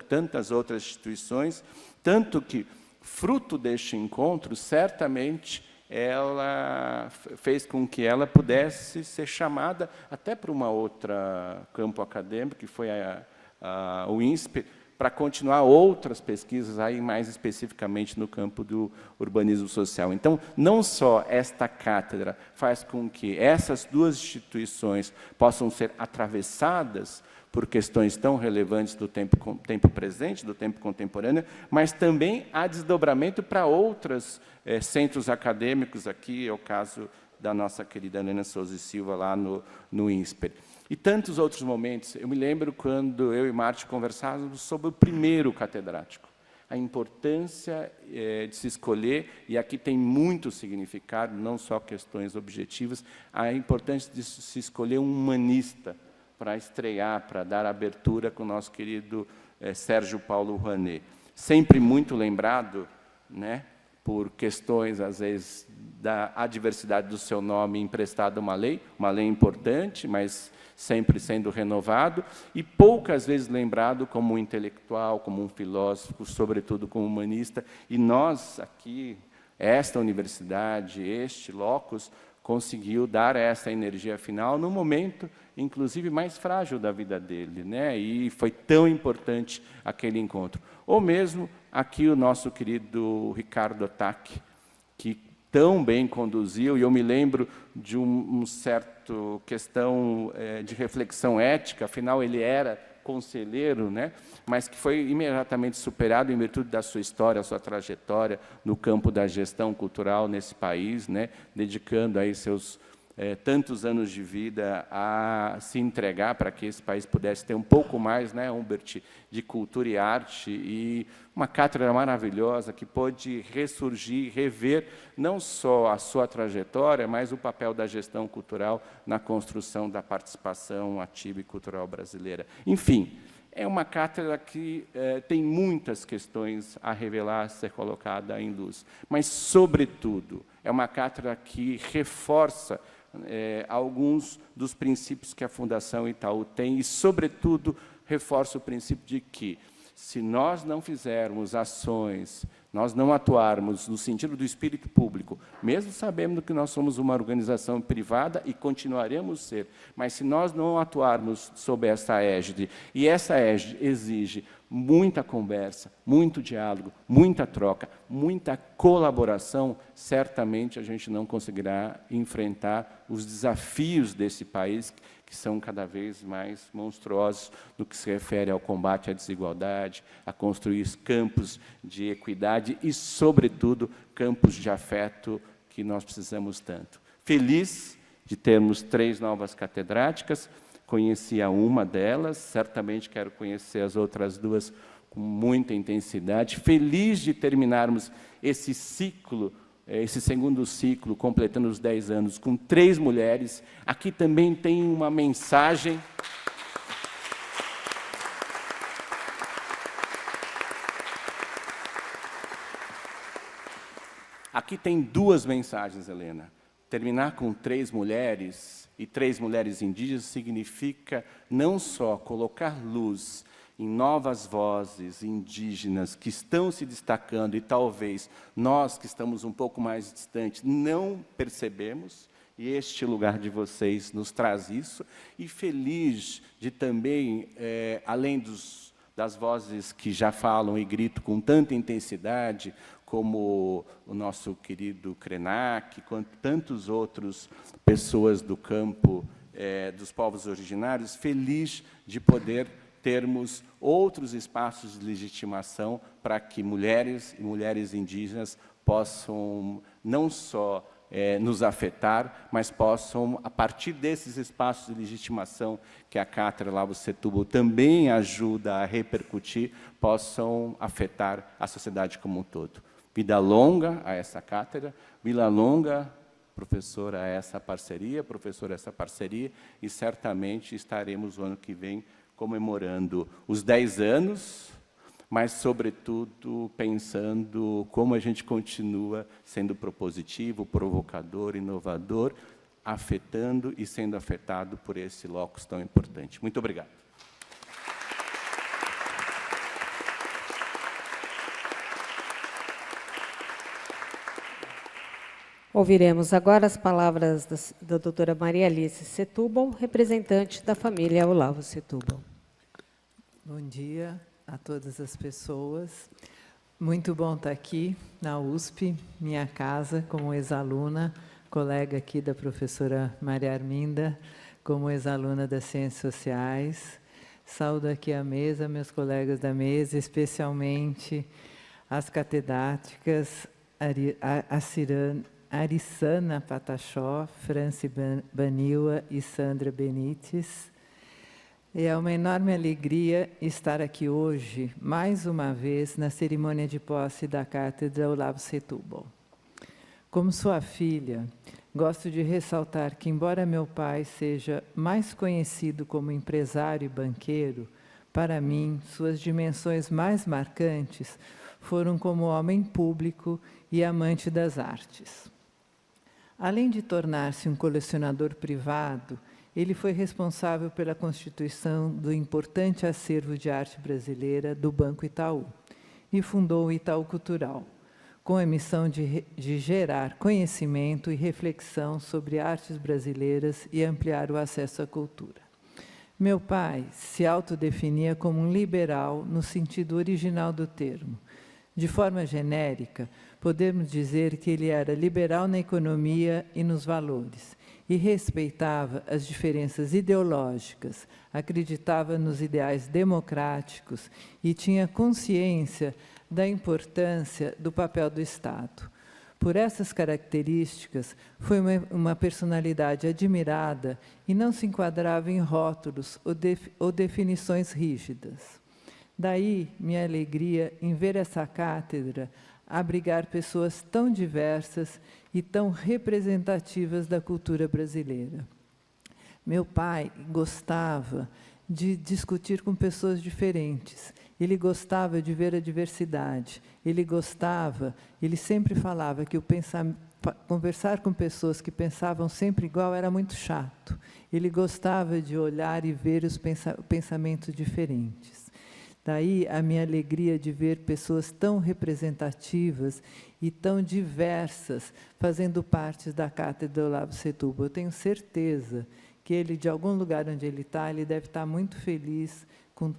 tantas outras instituições, tanto que, fruto deste encontro, certamente, ela fez com que ela pudesse ser chamada até para uma outra campo acadêmico, que foi o INSPER, para continuar outras pesquisas, aí mais especificamente no campo do urbanismo social. Então, não só esta cátedra faz com que essas duas instituições possam ser atravessadas por questões tão relevantes do tempo presente, do tempo contemporâneo, mas também há desdobramento para outros centros acadêmicos, aqui é o caso da nossa querida Helena Souza e Silva, lá no INSPER. E tantos outros momentos. Eu me lembro quando eu e Marte conversávamos sobre o primeiro catedrático, a importância de se escolher, e aqui tem muito significado, não só questões objetivas, a importância de se escolher um humanista para estrear, para dar abertura com o nosso querido Sérgio Paulo Rouanet. Sempre muito lembrado, né, por questões, às vezes, da adversidade do seu nome emprestado a uma lei importante, mas sempre sendo renovado, e poucas vezes lembrado como um intelectual, como um filósofo, sobretudo como humanista. E nós, aqui, esta universidade, este locus, conseguiu dar essa energia final no momento, inclusive, mais frágil da vida dele, né? E foi tão importante aquele encontro. Ou mesmo aqui o nosso querido Ricardo Otaque, que tão bem conduziu, e eu me lembro de um certo questão de reflexão ética, afinal ele era conselheiro, né? Mas que foi imediatamente superado em virtude da sua história, a sua trajetória no campo da gestão cultural nesse país, né? Dedicando aí seus tantos anos de vida a se entregar para que esse país pudesse ter um pouco mais, né, Humbert, de cultura e arte, e uma cátedra maravilhosa que pôde ressurgir, rever não só a sua trajetória, mas o papel da gestão cultural na construção da participação ativa e cultural brasileira. Enfim, é uma cátedra que tem muitas questões a revelar, a ser colocada em luz, mas, sobretudo, é uma cátedra que reforça alguns dos princípios que a Fundação Itaú tem e, sobretudo, reforça o princípio de que, se nós não fizermos ações, nós não atuarmos no sentido do espírito público, mesmo sabendo que nós somos uma organização privada e continuaremos a ser, mas se nós não atuarmos sob essa égide, e essa égide exige muita conversa, muito diálogo, muita troca, muita colaboração, certamente a gente não conseguirá enfrentar os desafios desse país, que são cada vez mais monstruosos no que se refere ao combate à desigualdade, a construir campos de equidade e, sobretudo, campos de afeto que nós precisamos tanto. Feliz de termos 3 novas catedráticas, conheci a uma delas, certamente quero conhecer as outras 2 com muita intensidade. Feliz de terminarmos esse ciclo, esse segundo ciclo, completando os 10 anos, com 3 mulheres. Aqui também tem uma mensagem. Aqui tem 2 mensagens, Helena. Terminar com 3 mulheres, e 3 mulheres indígenas, significa não só colocar luz em novas vozes indígenas que estão se destacando, e talvez nós, que estamos um pouco mais distantes, não percebemos, e este lugar de vocês nos traz isso, e feliz de também, além das vozes que já falam e gritam com tanta intensidade, como o nosso querido Krenak, quanto tantos outros pessoas do campo, dos povos originários, feliz de poder termos outros espaços de legitimação para que mulheres e mulheres indígenas possam não só nos afetar, mas possam, a partir desses espaços de legitimação que a Cátedra Olavo Setúbal também ajuda a repercutir, possam afetar a sociedade como um todo. Vida longa a essa cátedra, vida longa, professora, a essa parceria, professora, a essa parceria, e certamente estaremos no ano que vem comemorando os 10 anos, mas, sobretudo, pensando como a gente continua sendo propositivo, provocador, inovador, afetando e sendo afetado por esse locus tão importante. Muito obrigado. Ouviremos agora as palavras da doutora Maria Alice Setúbal, representante da família Olavo Setúbal. Bom dia. a todas as pessoas. Muito bom estar aqui na USP, minha casa, como ex-aluna, colega aqui da professora Maria Arminda, como ex-aluna das Ciências Sociais. Saúdo aqui a mesa, meus colegas da mesa, especialmente as catedráticas Arissana Patachó, Franci Baniwa e Sandra Benites. É uma enorme alegria estar aqui hoje, mais uma vez, na cerimônia de posse da Cátedra Olavo Setúbal. Como sua filha, gosto de ressaltar que, embora meu pai seja mais conhecido como empresário e banqueiro, para mim, suas dimensões mais marcantes foram como homem público e amante das artes. Além de tornar-se um colecionador privado, ele foi responsável pela constituição do importante acervo de arte brasileira do Banco Itaú e fundou o Itaú Cultural, com a missão de gerar conhecimento e reflexão sobre artes brasileiras e ampliar o acesso à cultura. Meu pai se autodefinia como um liberal no sentido original do termo. De forma genérica, podemos dizer que ele era liberal na economia e nos valores, e respeitava as diferenças ideológicas, acreditava nos ideais democráticos e tinha consciência da importância do papel do Estado. Por essas características, foi uma personalidade admirada e não se enquadrava em rótulos ou definições rígidas. Daí, minha alegria em ver essa cátedra abrigar pessoas tão diversas e tão representativas da cultura brasileira. Meu pai gostava de discutir com pessoas diferentes. Ele gostava de ver a diversidade. Ele sempre falava que conversar com pessoas que pensavam sempre igual era muito chato. Ele gostava de olhar e ver os pensamentos diferentes. Daí a minha alegria de ver pessoas tão representativas e tão diversas fazendo parte da Cátedra Olavo Setúbal. Eu tenho certeza que ele, de algum lugar onde ele deve estar muito feliz com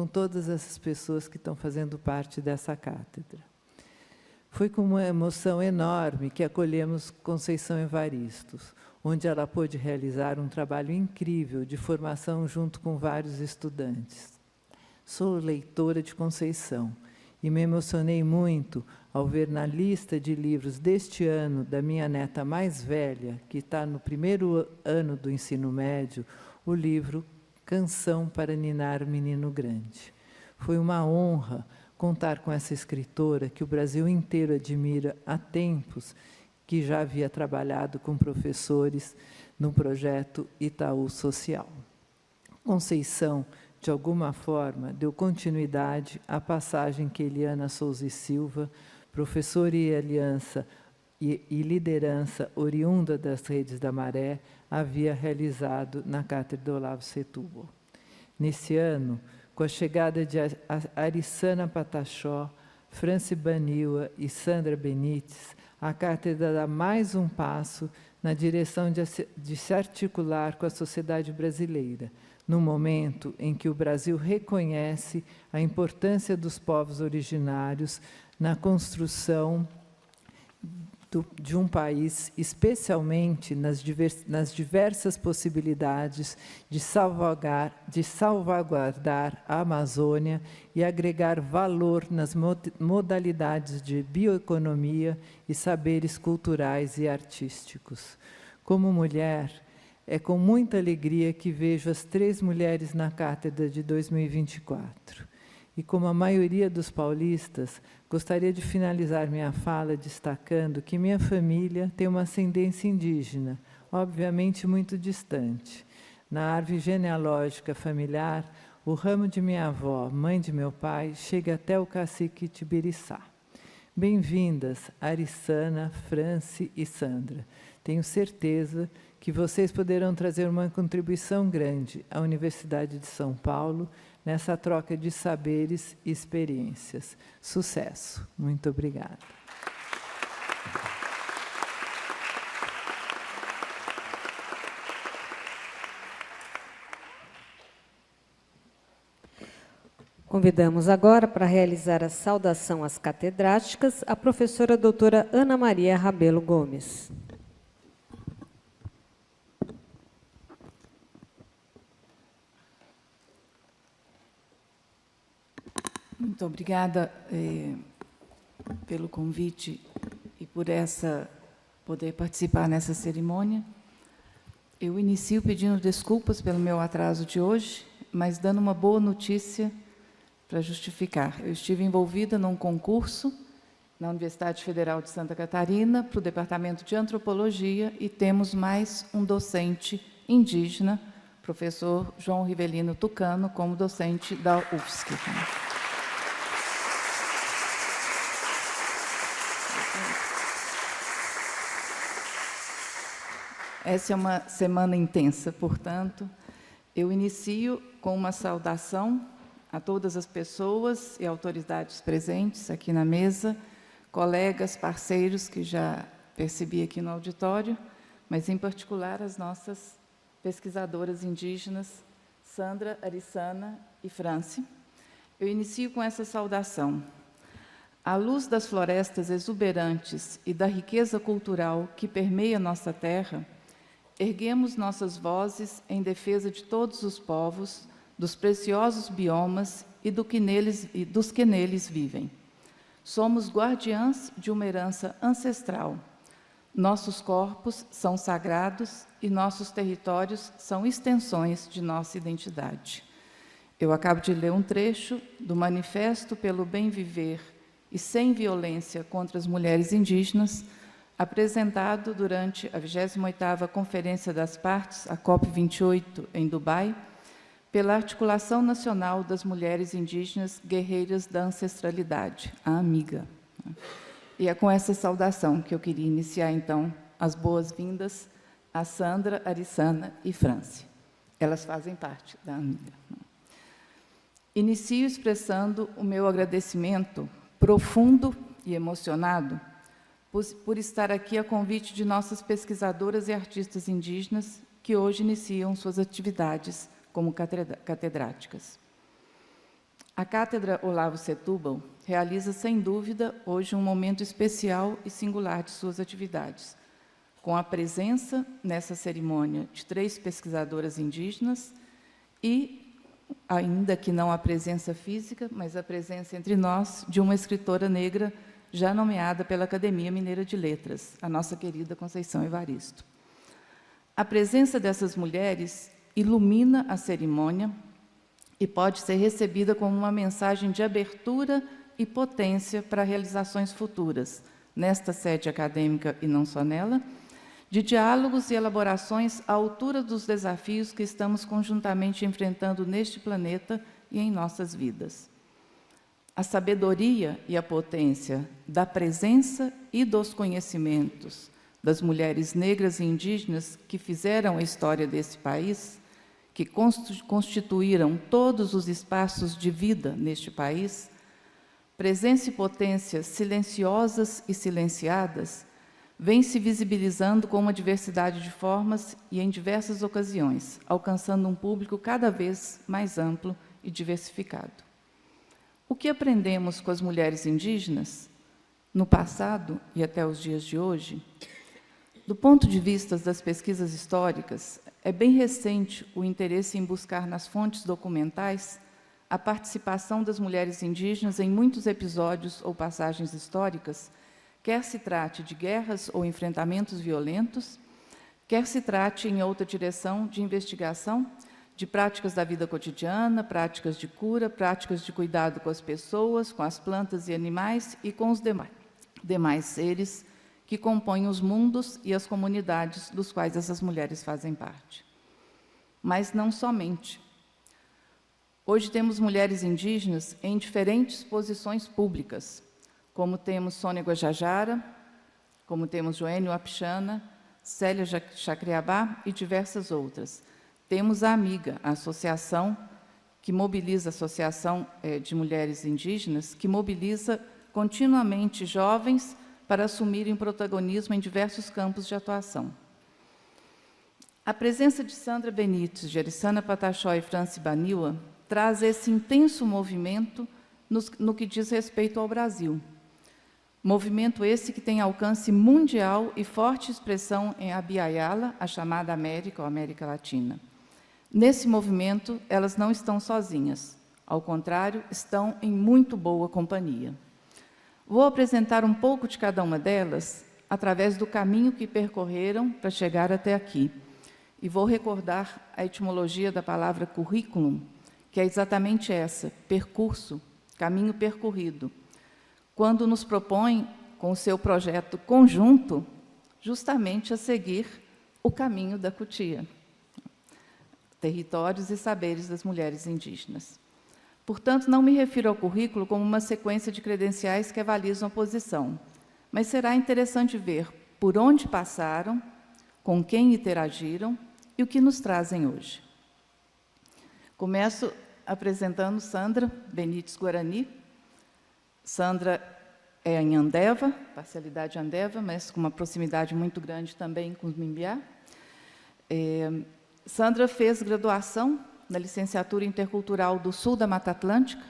todas essas pessoas que estão fazendo parte dessa cátedra. Foi com uma emoção enorme que acolhemos Conceição Evaristos, onde ela pôde realizar um trabalho incrível de formação junto com vários estudantes. Sou leitora de Conceição e me emocionei muito ao ver na lista de livros deste ano da minha neta mais velha, que está no primeiro ano do ensino médio, o livro Canção para Ninar o Menino Grande. Foi uma honra contar com essa escritora que o Brasil inteiro admira há tempos, que já havia trabalhado com professores no projeto Itaú Social. Conceição, de alguma forma, deu continuidade à passagem que Eliana Souza e Silva, professora e aliança e liderança oriunda das redes da Maré, havia realizado na Cátedra Olavo Setúbal. Nesse ano, com a chegada de Arissana Patachó, Franci Baniwa e Sandra Benites, a Cátedra dá mais um passo na direção de se articular com a sociedade brasileira, no momento em que o Brasil reconhece a importância dos povos originários na construção de um país, especialmente nas diversas possibilidades de salvaguardar a Amazônia e agregar valor nas modalidades de bioeconomia e saberes culturais e artísticos. Como mulher, é com muita alegria que vejo as 3 mulheres na Cátedra de 2024. E como a maioria dos paulistas, gostaria de finalizar minha fala destacando que minha família tem uma ascendência indígena, obviamente muito distante. Na árvore genealógica familiar, o ramo de minha avó, mãe de meu pai, chega até o cacique Tibiriçá. Bem-vindas, Arissana, Franci e Sandra. Tenho certeza que vocês poderão trazer uma contribuição grande à Universidade de São Paulo nessa troca de saberes e experiências. Sucesso. Muito obrigada. Convidamos agora para realizar a saudação às catedráticas a professora doutora Ana Maria Rabelo Gomes. Muito obrigada pelo convite e por poder participar nessa cerimônia. Eu inicio pedindo desculpas pelo meu atraso de hoje, mas dando uma boa notícia para justificar. Eu estive envolvida num concurso na Universidade Federal de Santa Catarina para o Departamento de Antropologia e temos mais um docente indígena, professor João Rivelino Tucano, como docente da UFSC. Essa é uma semana intensa, portanto, eu inicio com uma saudação a todas as pessoas e autoridades presentes aqui na mesa, colegas, parceiros que já percebi aqui no auditório, mas, em particular, as nossas pesquisadoras indígenas, Sandra, Arissana e Franci. Eu inicio com essa saudação. À luz das florestas exuberantes e da riqueza cultural que permeia nossa terra, erguemos nossas vozes em defesa de todos os povos, dos preciosos biomas e dos que neles vivem. Somos guardiãs de uma herança ancestral. Nossos corpos são sagrados e nossos territórios são extensões de nossa identidade. Eu acabo de ler um trecho do Manifesto pelo Bem Viver e Sem Violência contra as Mulheres Indígenas, apresentado durante a 28ª Conferência das Partes, a COP28, em Dubai, pela Articulação Nacional das Mulheres Indígenas Guerreiras da Ancestralidade, a AMIGA. E é com essa saudação que eu queria iniciar, então, as boas-vindas a Sandra, Arissana e Franci. Elas fazem parte da AMIGA. Inicio expressando o meu agradecimento profundo e emocionado por estar aqui a convite de nossas pesquisadoras e artistas indígenas que hoje iniciam suas atividades como catedráticas. A Cátedra Olavo Setúbal realiza, sem dúvida, hoje um momento especial e singular de suas atividades, com a presença, nessa cerimônia, de 3 pesquisadoras indígenas e, ainda que não a presença física, mas a presença entre nós de uma escritora negra já nomeada pela Academia Mineira de Letras, a nossa querida Conceição Evaristo. A presença dessas mulheres ilumina a cerimônia e pode ser recebida como uma mensagem de abertura e potência para realizações futuras, nesta sede acadêmica e não só nela, de diálogos e elaborações à altura dos desafios que estamos conjuntamente enfrentando neste planeta e em nossas vidas. A sabedoria e a potência da presença e dos conhecimentos das mulheres negras e indígenas que fizeram a história desse país, que constituíram todos os espaços de vida neste país, presença e potência silenciosas e silenciadas, vem se visibilizando com uma diversidade de formas e em diversas ocasiões, alcançando um público cada vez mais amplo e diversificado. O que aprendemos com as mulheres indígenas, no passado e até os dias de hoje? Do ponto de vista das pesquisas históricas, é bem recente o interesse em buscar nas fontes documentais a participação das mulheres indígenas em muitos episódios ou passagens históricas, quer se trate de guerras ou enfrentamentos violentos, quer se trate, em outra direção, de investigação, de práticas da vida cotidiana, práticas de cura, práticas de cuidado com as pessoas, com as plantas e animais e com os demais seres que compõem os mundos e as comunidades dos quais essas mulheres fazem parte. Mas não somente. Hoje temos mulheres indígenas em diferentes posições públicas, como temos Sônia Guajajara, como temos Joênio Apixana, Célia Chacriabá e diversas outras. Temos a AMIGA, a associação que mobiliza, a Associação de Mulheres Indígenas, que mobiliza continuamente jovens para assumirem protagonismo em diversos campos de atuação. A presença de Sandra Benites, de Arissana Pataxó e Franci Baniwa traz esse intenso movimento no que diz respeito ao Brasil. Movimento esse que tem alcance mundial e forte expressão em Abya-Yala, a chamada América ou América Latina. Nesse movimento, elas não estão sozinhas. Ao contrário, estão em muito boa companhia. Vou apresentar um pouco de cada uma delas através do caminho que percorreram para chegar até aqui. E vou recordar a etimologia da palavra currículum, que é exatamente essa, percurso, caminho percorrido, quando nos propõe, com o seu projeto conjunto, justamente a seguir o caminho da cutia, territórios e saberes das mulheres indígenas. Portanto, não me refiro ao currículo como uma sequência de credenciais que avalizam a posição, mas será interessante ver por onde passaram, com quem interagiram e o que nos trazem hoje. Começo apresentando Sandra Benites Guarani. Sandra é em Andeva, parcialidade Andeva, mas com uma proximidade muito grande também com os Mimbiá. Sandra fez graduação na Licenciatura Intercultural do Sul da Mata Atlântica,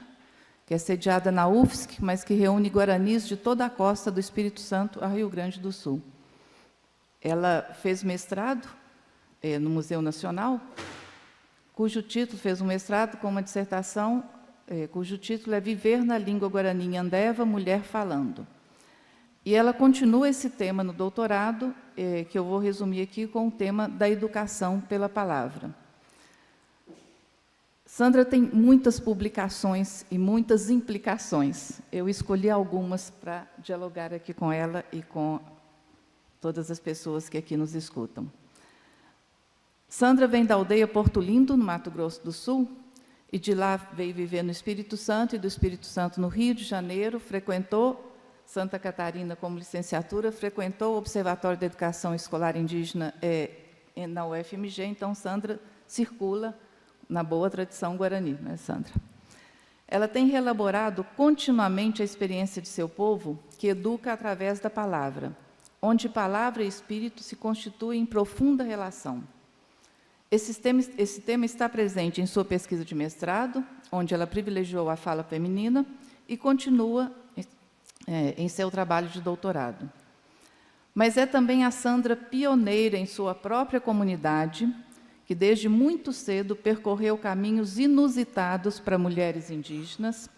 que é sediada na UFSC, mas que reúne guaranis de toda a costa do Espírito Santo a Rio Grande do Sul. Ela fez mestrado no Museu Nacional, cujo título, fez um mestrado com uma dissertação, cujo título é Viver na Língua Guarani em Andeva, Mulher Falando. E ela continua esse tema no doutorado, que eu vou resumir aqui com o tema da educação pela palavra. Sandra tem muitas publicações e muitas implicações. Eu escolhi algumas para dialogar aqui com ela e com todas as pessoas que aqui nos escutam. Sandra vem da aldeia Porto Lindo, no Mato Grosso do Sul, e de lá veio viver no Espírito Santo, e do Espírito Santo no Rio de Janeiro, frequentou Santa Catarina como licenciatura, frequentou o Observatório da Educação Escolar Indígena na UFMG, então Sandra circula na boa tradição guarani, né, Sandra? Ela tem reelaborado continuamente a experiência de seu povo, que educa através da palavra, onde palavra e espírito se constituem em profunda relação. Esse tema está presente em sua pesquisa de mestrado, onde ela privilegiou a fala feminina, e continua em seu trabalho de doutorado. Mas é também a Sandra pioneira em sua própria comunidade, que desde muito cedo percorreu caminhos inusitados para mulheres indígenas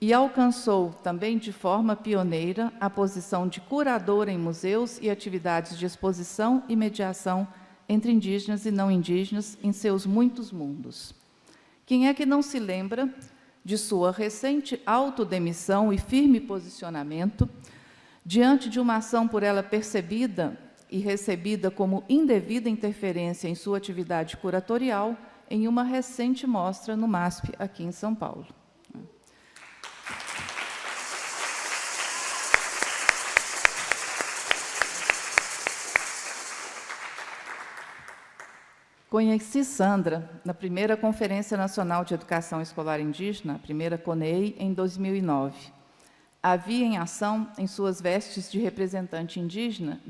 e alcançou, também de forma pioneira, a posição de curadora em museus e atividades de exposição e mediação entre indígenas e não indígenas em seus muitos mundos. Quem é que não se lembra de sua recente autodemissão e firme posicionamento diante de uma ação por ela percebida e recebida como indevida interferência em sua atividade curatorial em uma recente mostra no MASP, aqui em São Paulo. Conheci Sandra na primeira Conferência Nacional de Educação Escolar Indígena, a primeira CONEI, em 2009. Havia em ação, em suas vestes de representante indígena,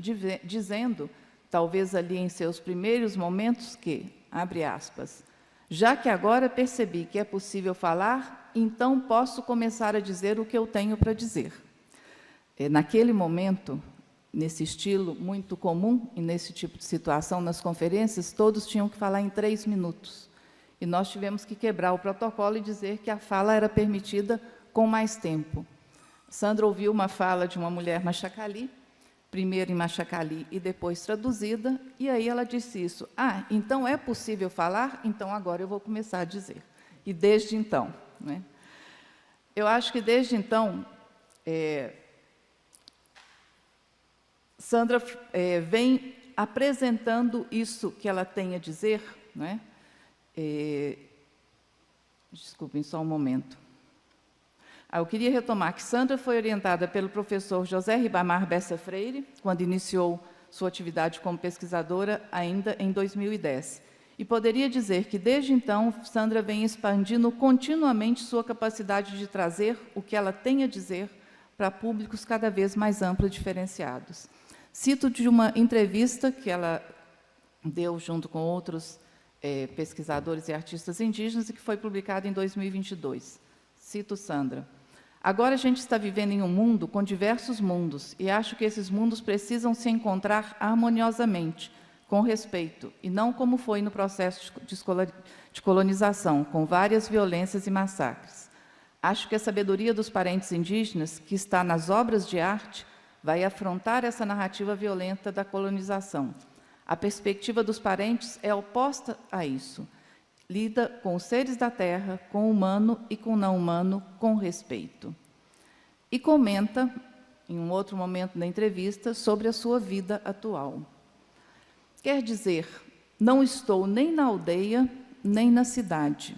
dizendo, talvez ali em seus primeiros momentos, que, abre aspas, já que agora percebi que é possível falar, então posso começar a dizer o que eu tenho para dizer. Naquele momento, nesse estilo muito comum e nesse tipo de situação nas conferências, todos tinham que falar em 3 minutos. E nós tivemos que quebrar o protocolo e dizer que a fala era permitida com mais tempo. Sandra ouviu uma fala de uma mulher machacali, primeiro em machacali e depois traduzida, e aí ela disse isso. Então é possível falar? Então agora eu vou começar a dizer. E desde então, né? Eu acho que desde então, Sandra vem apresentando isso que ela tem a dizer, né? Desculpem só um momento. Eu queria retomar que Sandra foi orientada pelo professor José Ribamar Bessa Freire, quando iniciou sua atividade como pesquisadora, ainda em 2010. E poderia dizer que, desde então, Sandra vem expandindo continuamente sua capacidade de trazer o que ela tem a dizer para públicos cada vez mais amplos e diferenciados. Cito de uma entrevista que ela deu junto com outros pesquisadores e artistas indígenas, e que foi publicado em 2022. Cito Sandra. Agora a gente está vivendo em um mundo com diversos mundos, e acho que esses mundos precisam se encontrar harmoniosamente, com respeito, e não como foi no processo de colonização, com várias violências e massacres. Acho que a sabedoria dos parentes indígenas, que está nas obras de arte, vai afrontar essa narrativa violenta da colonização. A perspectiva dos parentes é oposta a isso. Lida com os seres da terra, com o humano e com o não humano, com respeito. E comenta, em um outro momento da entrevista, sobre a sua vida atual. Quer dizer, não estou nem na aldeia, nem na cidade.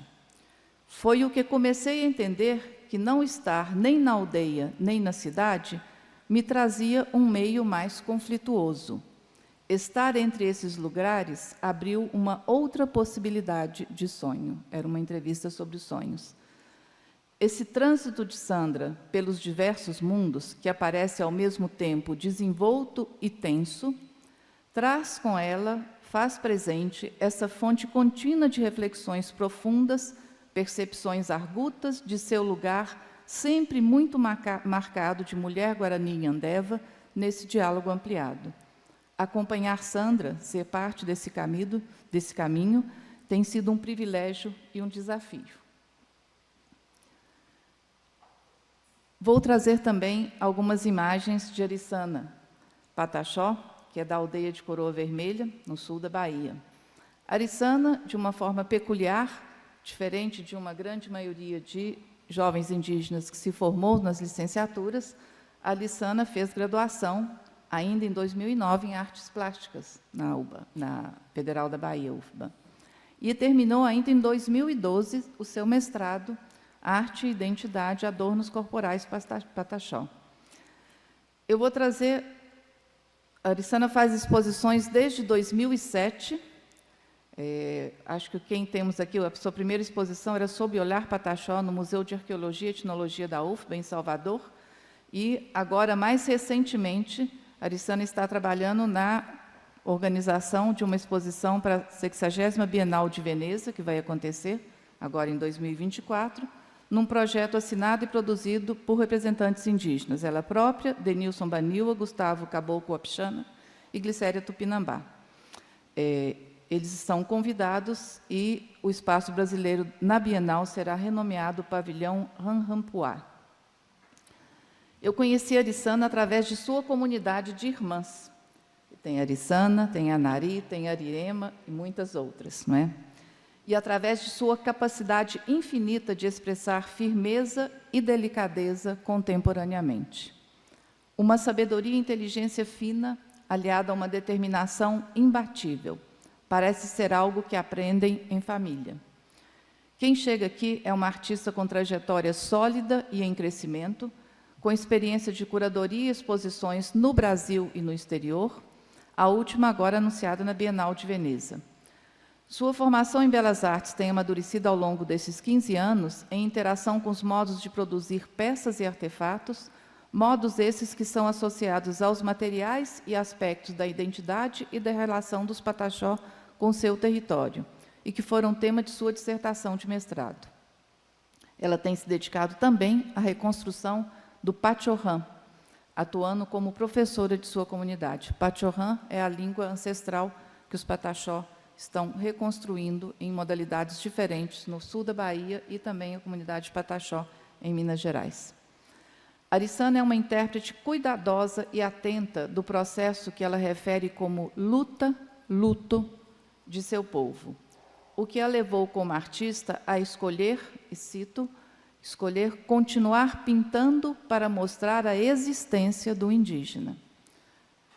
Foi o que comecei a entender, que não estar nem na aldeia, nem na cidade, me trazia um meio mais conflituoso. Estar entre esses lugares abriu uma outra possibilidade de sonho. Era uma entrevista sobre os sonhos. Esse trânsito de Sandra pelos diversos mundos, que aparece ao mesmo tempo desenvolto e tenso, traz com ela, faz presente, essa fonte contínua de reflexões profundas, percepções argutas de seu lugar, sempre muito marcado de mulher guarani e andeva, nesse diálogo ampliado. Acompanhar Sandra, ser parte desse caminho, tem sido um privilégio e um desafio. Vou trazer também algumas imagens de Ariçana Pataxó, que é da aldeia de Coroa Vermelha, no sul da Bahia. Ariçana, de uma forma peculiar, diferente de uma grande maioria de jovens indígenas que se formou nas licenciaturas, a Ariçana fez graduação ainda em 2009, em Artes Plásticas, na UBA, na Federal da Bahia, UFBA. E terminou ainda em 2012 o seu mestrado, Arte, Identidade, Adornos Corporais Pataxó. Eu vou trazer... A Ariçana faz exposições desde 2007. Acho que quem temos aqui, a sua primeira exposição era Sob Olhar Pataxó, no Museu de Arqueologia e Etnologia da UFBA, em Salvador. E, agora, mais recentemente, a Ariçana está trabalhando na organização de uma exposição para a 60ª Bienal de Veneza, que vai acontecer agora em 2024, num projeto assinado e produzido por representantes indígenas, ela própria, Denilson Baniwa, Gustavo Caboclo Apixana e Glicéria Tupinambá. Eles são convidados e o espaço brasileiro na Bienal será renomeado Pavilhão Ranrampuá. Eu conheci a Ariçana através de sua comunidade de irmãs. Tem a Ariçana, tem a Nari, tem a Arirema e muitas outras, não é? E através de sua capacidade infinita de expressar firmeza e delicadeza contemporaneamente. Uma sabedoria e inteligência fina, aliada a uma determinação imbatível. Parece ser algo que aprendem em família. Quem chega aqui é uma artista com trajetória sólida e em crescimento, com experiência de curadoria e exposições no Brasil e no exterior, a última agora anunciada na Bienal de Veneza. Sua formação em Belas Artes tem amadurecido ao longo desses 15 anos em interação com os modos de produzir peças e artefatos, modos esses que são associados aos materiais e aspectos da identidade e da relação dos Pataxó com seu território, e que foram tema de sua dissertação de mestrado. Ela tem se dedicado também à reconstrução do Pachorrã, atuando como professora de sua comunidade. Pachorrã é a língua ancestral que os Pataxó estão reconstruindo em modalidades diferentes no sul da Bahia e também a comunidade Pataxó, em Minas Gerais. Ariçana é uma intérprete cuidadosa e atenta do processo que ela refere como luta, luto de seu povo, o que a levou como artista a escolher, e cito, escolher continuar pintando para mostrar a existência do indígena.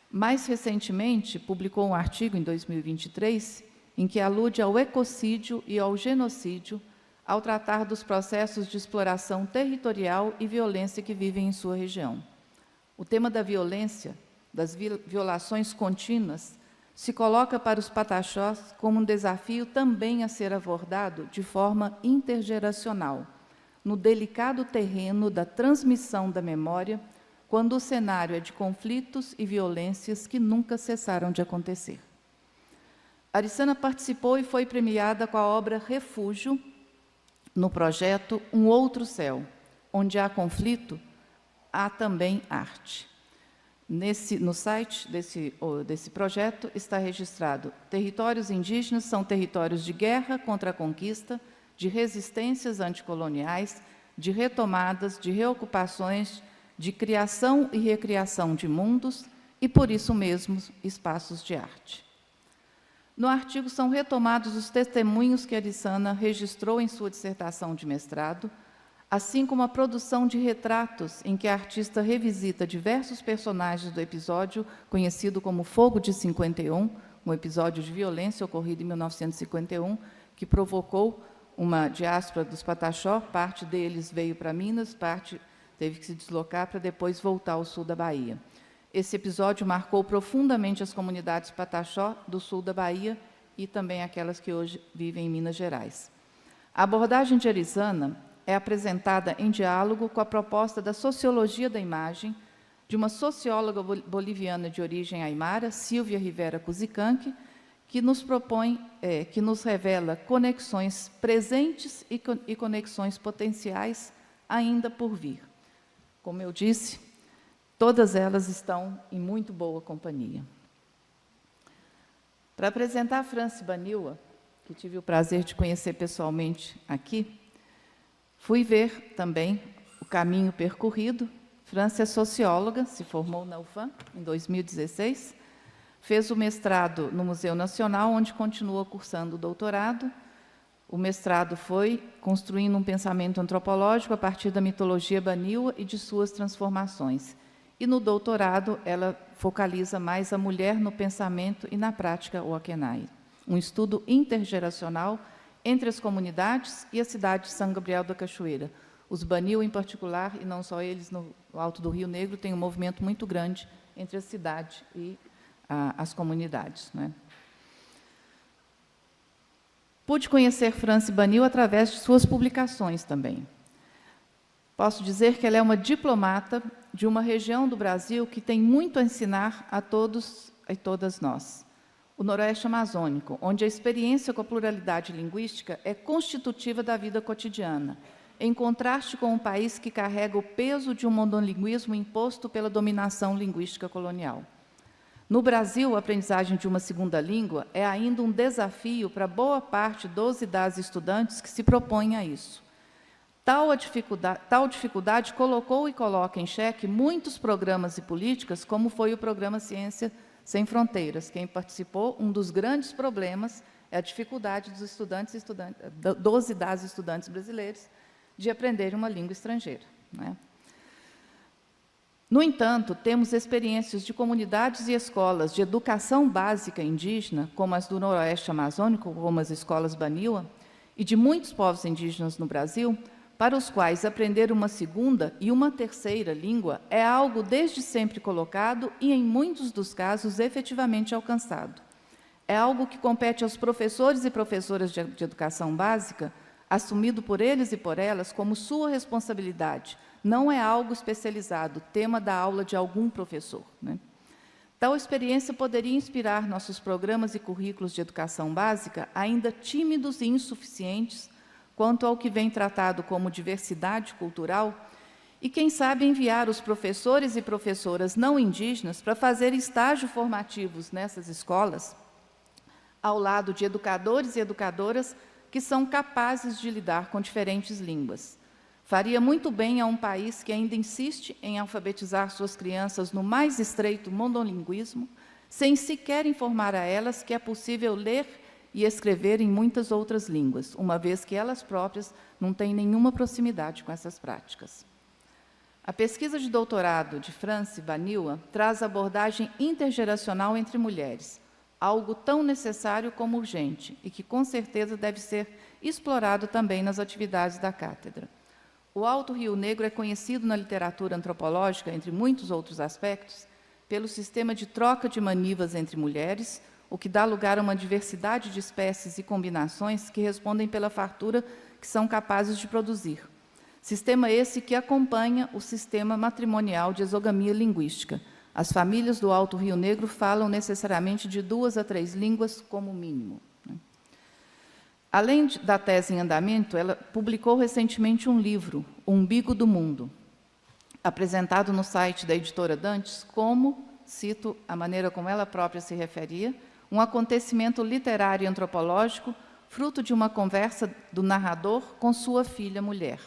Mais recentemente, publicou um artigo, em 2023, em que alude ao ecocídio e ao genocídio, ao tratar dos processos de exploração territorial e violência que vivem em sua região. O tema da violência, das violações contínuas, se coloca para os Pataxós como um desafio também a ser abordado de forma intergeracional, no delicado terreno da transmissão da memória, quando o cenário é de conflitos e violências que nunca cessaram de acontecer. Arissana participou e foi premiada com a obra Refúgio, no projeto Um Outro Céu. Onde há conflito, há também arte. No site desse projeto está registrado: territórios indígenas são territórios de guerra contra a conquista, de resistências anticoloniais, de retomadas, de reocupações, de criação e recriação de mundos e, por isso mesmo, espaços de arte. No artigo são retomados os testemunhos que Arissana registrou em sua dissertação de mestrado, assim como a produção de retratos em que a artista revisita diversos personagens do episódio conhecido como Fogo de 51, um episódio de violência ocorrido em 1951, que provocou uma diáspora dos Pataxó. Parte deles veio para Minas, parte teve que se deslocar para depois voltar ao sul da Bahia. Esse episódio marcou profundamente as comunidades Pataxó do sul da Bahia e também aquelas que hoje vivem em Minas Gerais. A abordagem de Arissana é apresentada em diálogo com a proposta da sociologia da imagem de uma socióloga boliviana de origem aimara, Silvia Rivera Cusicanqui, que nos revela conexões presentes e conexões potenciais ainda por vir. Como eu disse, todas elas estão em muito boa companhia. Para apresentar a Franci Baniwa, que tive o prazer de conhecer pessoalmente aqui, fui ver também o caminho percorrido. Franci é socióloga, se formou na UFAM em 2016, fez o mestrado no Museu Nacional, onde continua cursando o doutorado. O mestrado foi construindo um pensamento antropológico a partir da mitologia Baniwa e de suas transformações. E no doutorado ela focaliza mais a mulher no pensamento e na prática Wakenai, um estudo intergeracional entre as comunidades e a cidade de São Gabriel da Cachoeira. Os Baniwa, em particular, e não só eles, no Alto do Rio Negro, têm um movimento muito grande entre a cidade e as comunidades, né? Pude conhecer Franci Baniwa através de suas publicações também. Posso dizer que ela é uma diplomata de uma região do Brasil que tem muito a ensinar a todos e todas nós. O Noroeste Amazônico, onde a experiência com a pluralidade linguística é constitutiva da vida cotidiana, em contraste com um país que carrega o peso de um monolinguismo imposto pela dominação linguística colonial. No Brasil, a aprendizagem de uma segunda língua é ainda um desafio para boa parte dos e das estudantes que se propõem a isso. Tal dificuldade colocou e coloca em xeque muitos programas e políticas, como foi o programa Ciência Sem Fronteiras. Quem participou, um dos grandes problemas é a dificuldade dos dos e das estudantes brasileiros de aprender uma língua estrangeira, né? No entanto, temos experiências de comunidades e escolas de educação básica indígena, como as do Noroeste Amazônico, como as escolas Baniwa, e de muitos povos indígenas no Brasil, para os quais aprender uma segunda e uma terceira língua é algo desde sempre colocado e, em muitos dos casos, efetivamente alcançado. É algo que compete aos professores e professoras de educação básica, assumido por eles e por elas como sua responsabilidade. Não é algo especializado, tema da aula de algum professor, né? Tal experiência poderia inspirar nossos programas e currículos de educação básica, ainda tímidos e insuficientes, quanto ao que vem tratado como diversidade cultural, e, quem sabe, enviar os professores e professoras não indígenas para fazer estágios formativos nessas escolas, ao lado de educadores e educadoras que são capazes de lidar com diferentes línguas. Faria muito bem a um país que ainda insiste em alfabetizar suas crianças no mais estreito monolinguismo, sem sequer informar a elas que é possível ler e escrever em muitas outras línguas, uma vez que elas próprias não têm nenhuma proximidade com essas práticas. A pesquisa de doutorado de Franci Baniwa traz abordagem intergeracional entre mulheres, algo tão necessário como urgente e que, com certeza, deve ser explorado também nas atividades da cátedra. O Alto Rio Negro é conhecido na literatura antropológica, entre muitos outros aspectos, pelo sistema de troca de manivas entre mulheres, o que dá lugar a uma diversidade de espécies e combinações que respondem pela fartura que são capazes de produzir. Sistema esse que acompanha o sistema matrimonial de exogamia linguística, As famílias do Alto Rio Negro falam necessariamente de 2 a 3 línguas como mínimo. Além da tese em andamento, ela publicou recentemente um livro, O Umbigo do Mundo, apresentado no site da editora Dantes como, cito a maneira como ela própria se referia, um acontecimento literário e antropológico, fruto de uma conversa do narrador com sua filha mulher.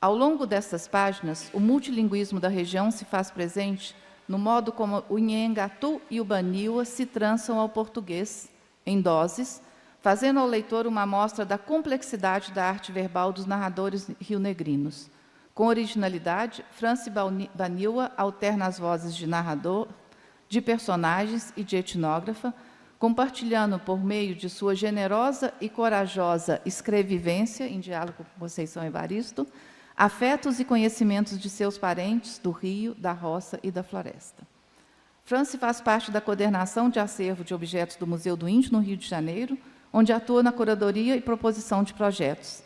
Ao longo dessas páginas, o multilinguismo da região se faz presente no modo como o Nheengatu e o Baniwa se trançam ao português, em doses, fazendo ao leitor uma amostra da complexidade da arte verbal dos narradores rionegrinos. Com originalidade, Franci Baniwa alterna as vozes de narrador, de personagens e de etnógrafa, compartilhando, por meio de sua generosa e corajosa escrevivência, em diálogo com Conceição Evaristo, afetos e conhecimentos de seus parentes do rio, da roça e da floresta. Franci faz parte da coordenação de acervo de objetos do Museu do Índio, no Rio de Janeiro, onde atua na curadoria e proposição de projetos.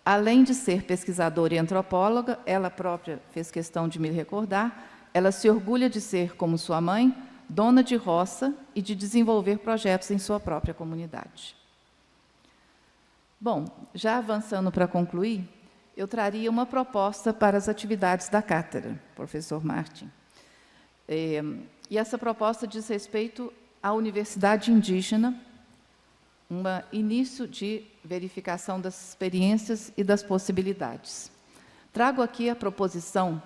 Além de ser pesquisadora e antropóloga, ela própria fez questão de me recordar, ela se orgulha de ser, como sua mãe, dona de roça e de desenvolver projetos em sua própria comunidade. Bom, já avançando para concluir, eu traria uma proposta para as atividades da cátedra, professor Martin. E essa proposta diz respeito à Universidade Indígena, um início de verificação das experiências e das possibilidades. Trago aqui a proposição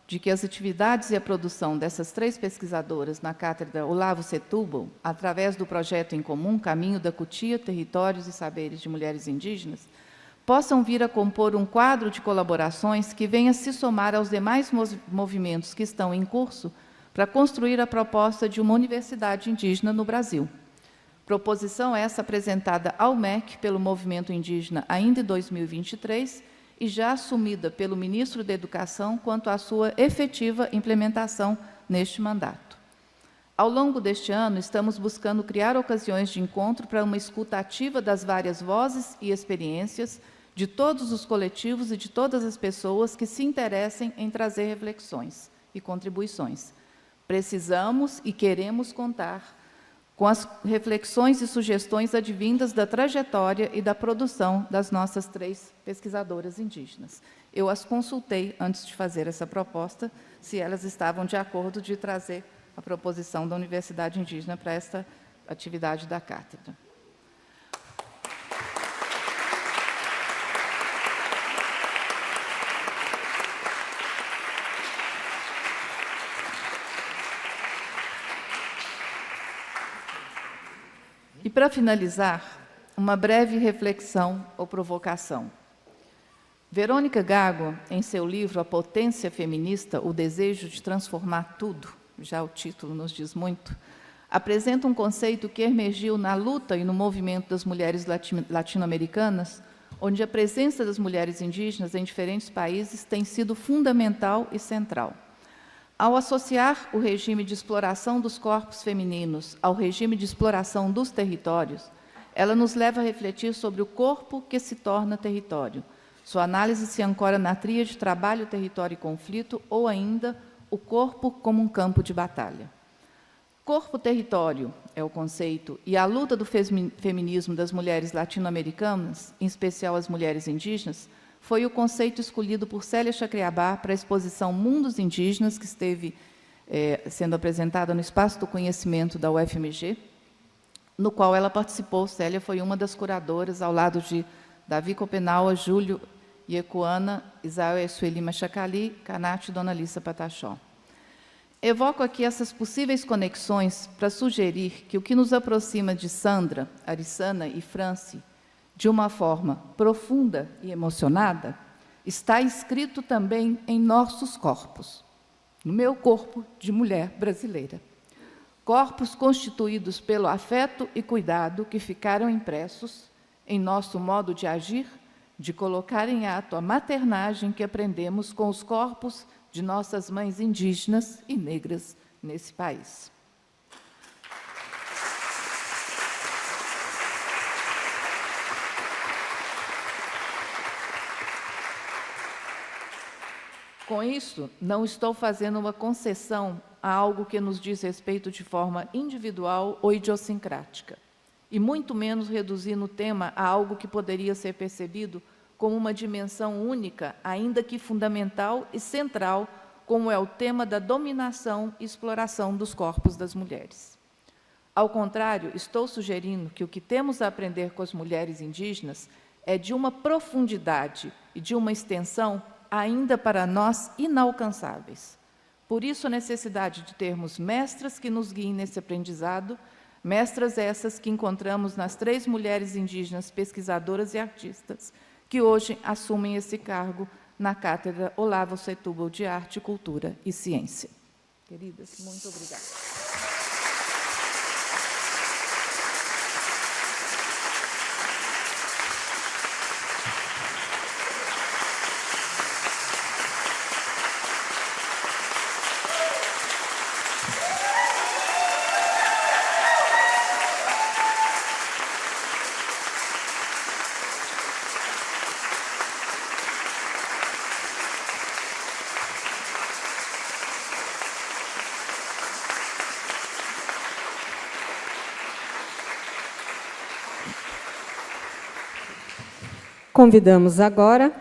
de que as atividades e a produção dessas 3 pesquisadoras na Cátedra Olavo Setúbal, através do projeto em comum Caminho da Cutia, Territórios e Saberes de Mulheres Indígenas, possam vir a compor um quadro de colaborações que venha se somar aos demais movimentos que estão em curso para construir a proposta de uma universidade indígena no Brasil. Proposição essa apresentada ao MEC pelo Movimento Indígena ainda em 2023 e já assumida pelo Ministro da Educação quanto à sua efetiva implementação neste mandato. Ao longo deste ano, estamos buscando criar ocasiões de encontro para uma escuta ativa das várias vozes e experiências de todos os coletivos e de todas as pessoas que se interessem em trazer reflexões e contribuições. Precisamos e queremos contar com as reflexões e sugestões advindas da trajetória e da produção das nossas 3 pesquisadoras indígenas. Eu as consultei antes de fazer essa proposta, se elas estavam de acordo de trazer a proposição da Universidade Indígena para esta atividade da cátedra. E, para finalizar, uma breve reflexão ou provocação. Verônica Gago, em seu livro A Potência Feminista, o Desejo de Transformar Tudo, já o título nos diz muito, apresenta um conceito que emergiu na luta e no movimento das mulheres latino-americanas, onde a presença das mulheres indígenas em diferentes países tem sido fundamental e central. Ao associar o regime de exploração dos corpos femininos ao regime de exploração dos territórios, ela nos leva a refletir sobre o corpo que se torna território. Sua análise se ancora na tríade trabalho, território e conflito, ou ainda o corpo como um campo de batalha. Corpo-território é o conceito, e a luta do feminismo das mulheres latino-americanas, em especial as mulheres indígenas, foi o conceito escolhido por Célia Chacriabá para a exposição Mundos Indígenas, que esteve sendo apresentada no Espaço do Conhecimento da UFMG, no qual ela participou. Célia foi uma das curadoras, ao lado de Davi Copenaua, Júlio Iecuana, Isael Sueli Machacali, Canate e Dona Lissa Pataxó. Evoco aqui essas possíveis conexões para sugerir que o que nos aproxima de Sandra, Arissana e Franci, de uma forma profunda e emocionada, está escrito também em nossos corpos, no meu corpo de mulher brasileira. Corpos constituídos pelo afeto e cuidado que ficaram impressos em nosso modo de agir, de colocar em ato a maternagem que aprendemos com os corpos de nossas mães indígenas e negras nesse país. Com isso, não estou fazendo uma concessão a algo que nos diz respeito de forma individual ou idiosincrática, e muito menos reduzindo o tema a algo que poderia ser percebido como uma dimensão única, ainda que fundamental e central, como é o tema da dominação e exploração dos corpos das mulheres. Ao contrário, estou sugerindo que o que temos a aprender com as mulheres indígenas é de uma profundidade e de uma extensão ainda para nós inalcançáveis. Por isso, a necessidade de termos mestras que nos guiem nesse aprendizado, mestras essas que encontramos nas 3 mulheres indígenas pesquisadoras e artistas, que hoje assumem esse cargo na Cátedra Olavo Setúbal de Arte, Cultura e Ciência. Queridas, muito obrigada. Convidamos agora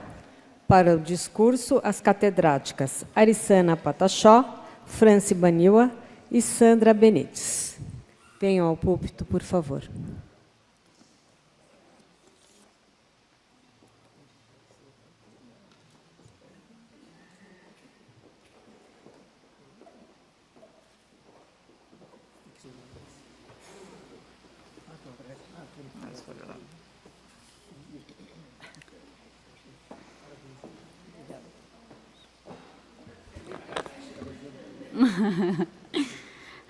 para o discurso as catedráticas Arissana Pataxó, Franci Baniwa e Sandra Benites. Venham ao púlpito, por favor.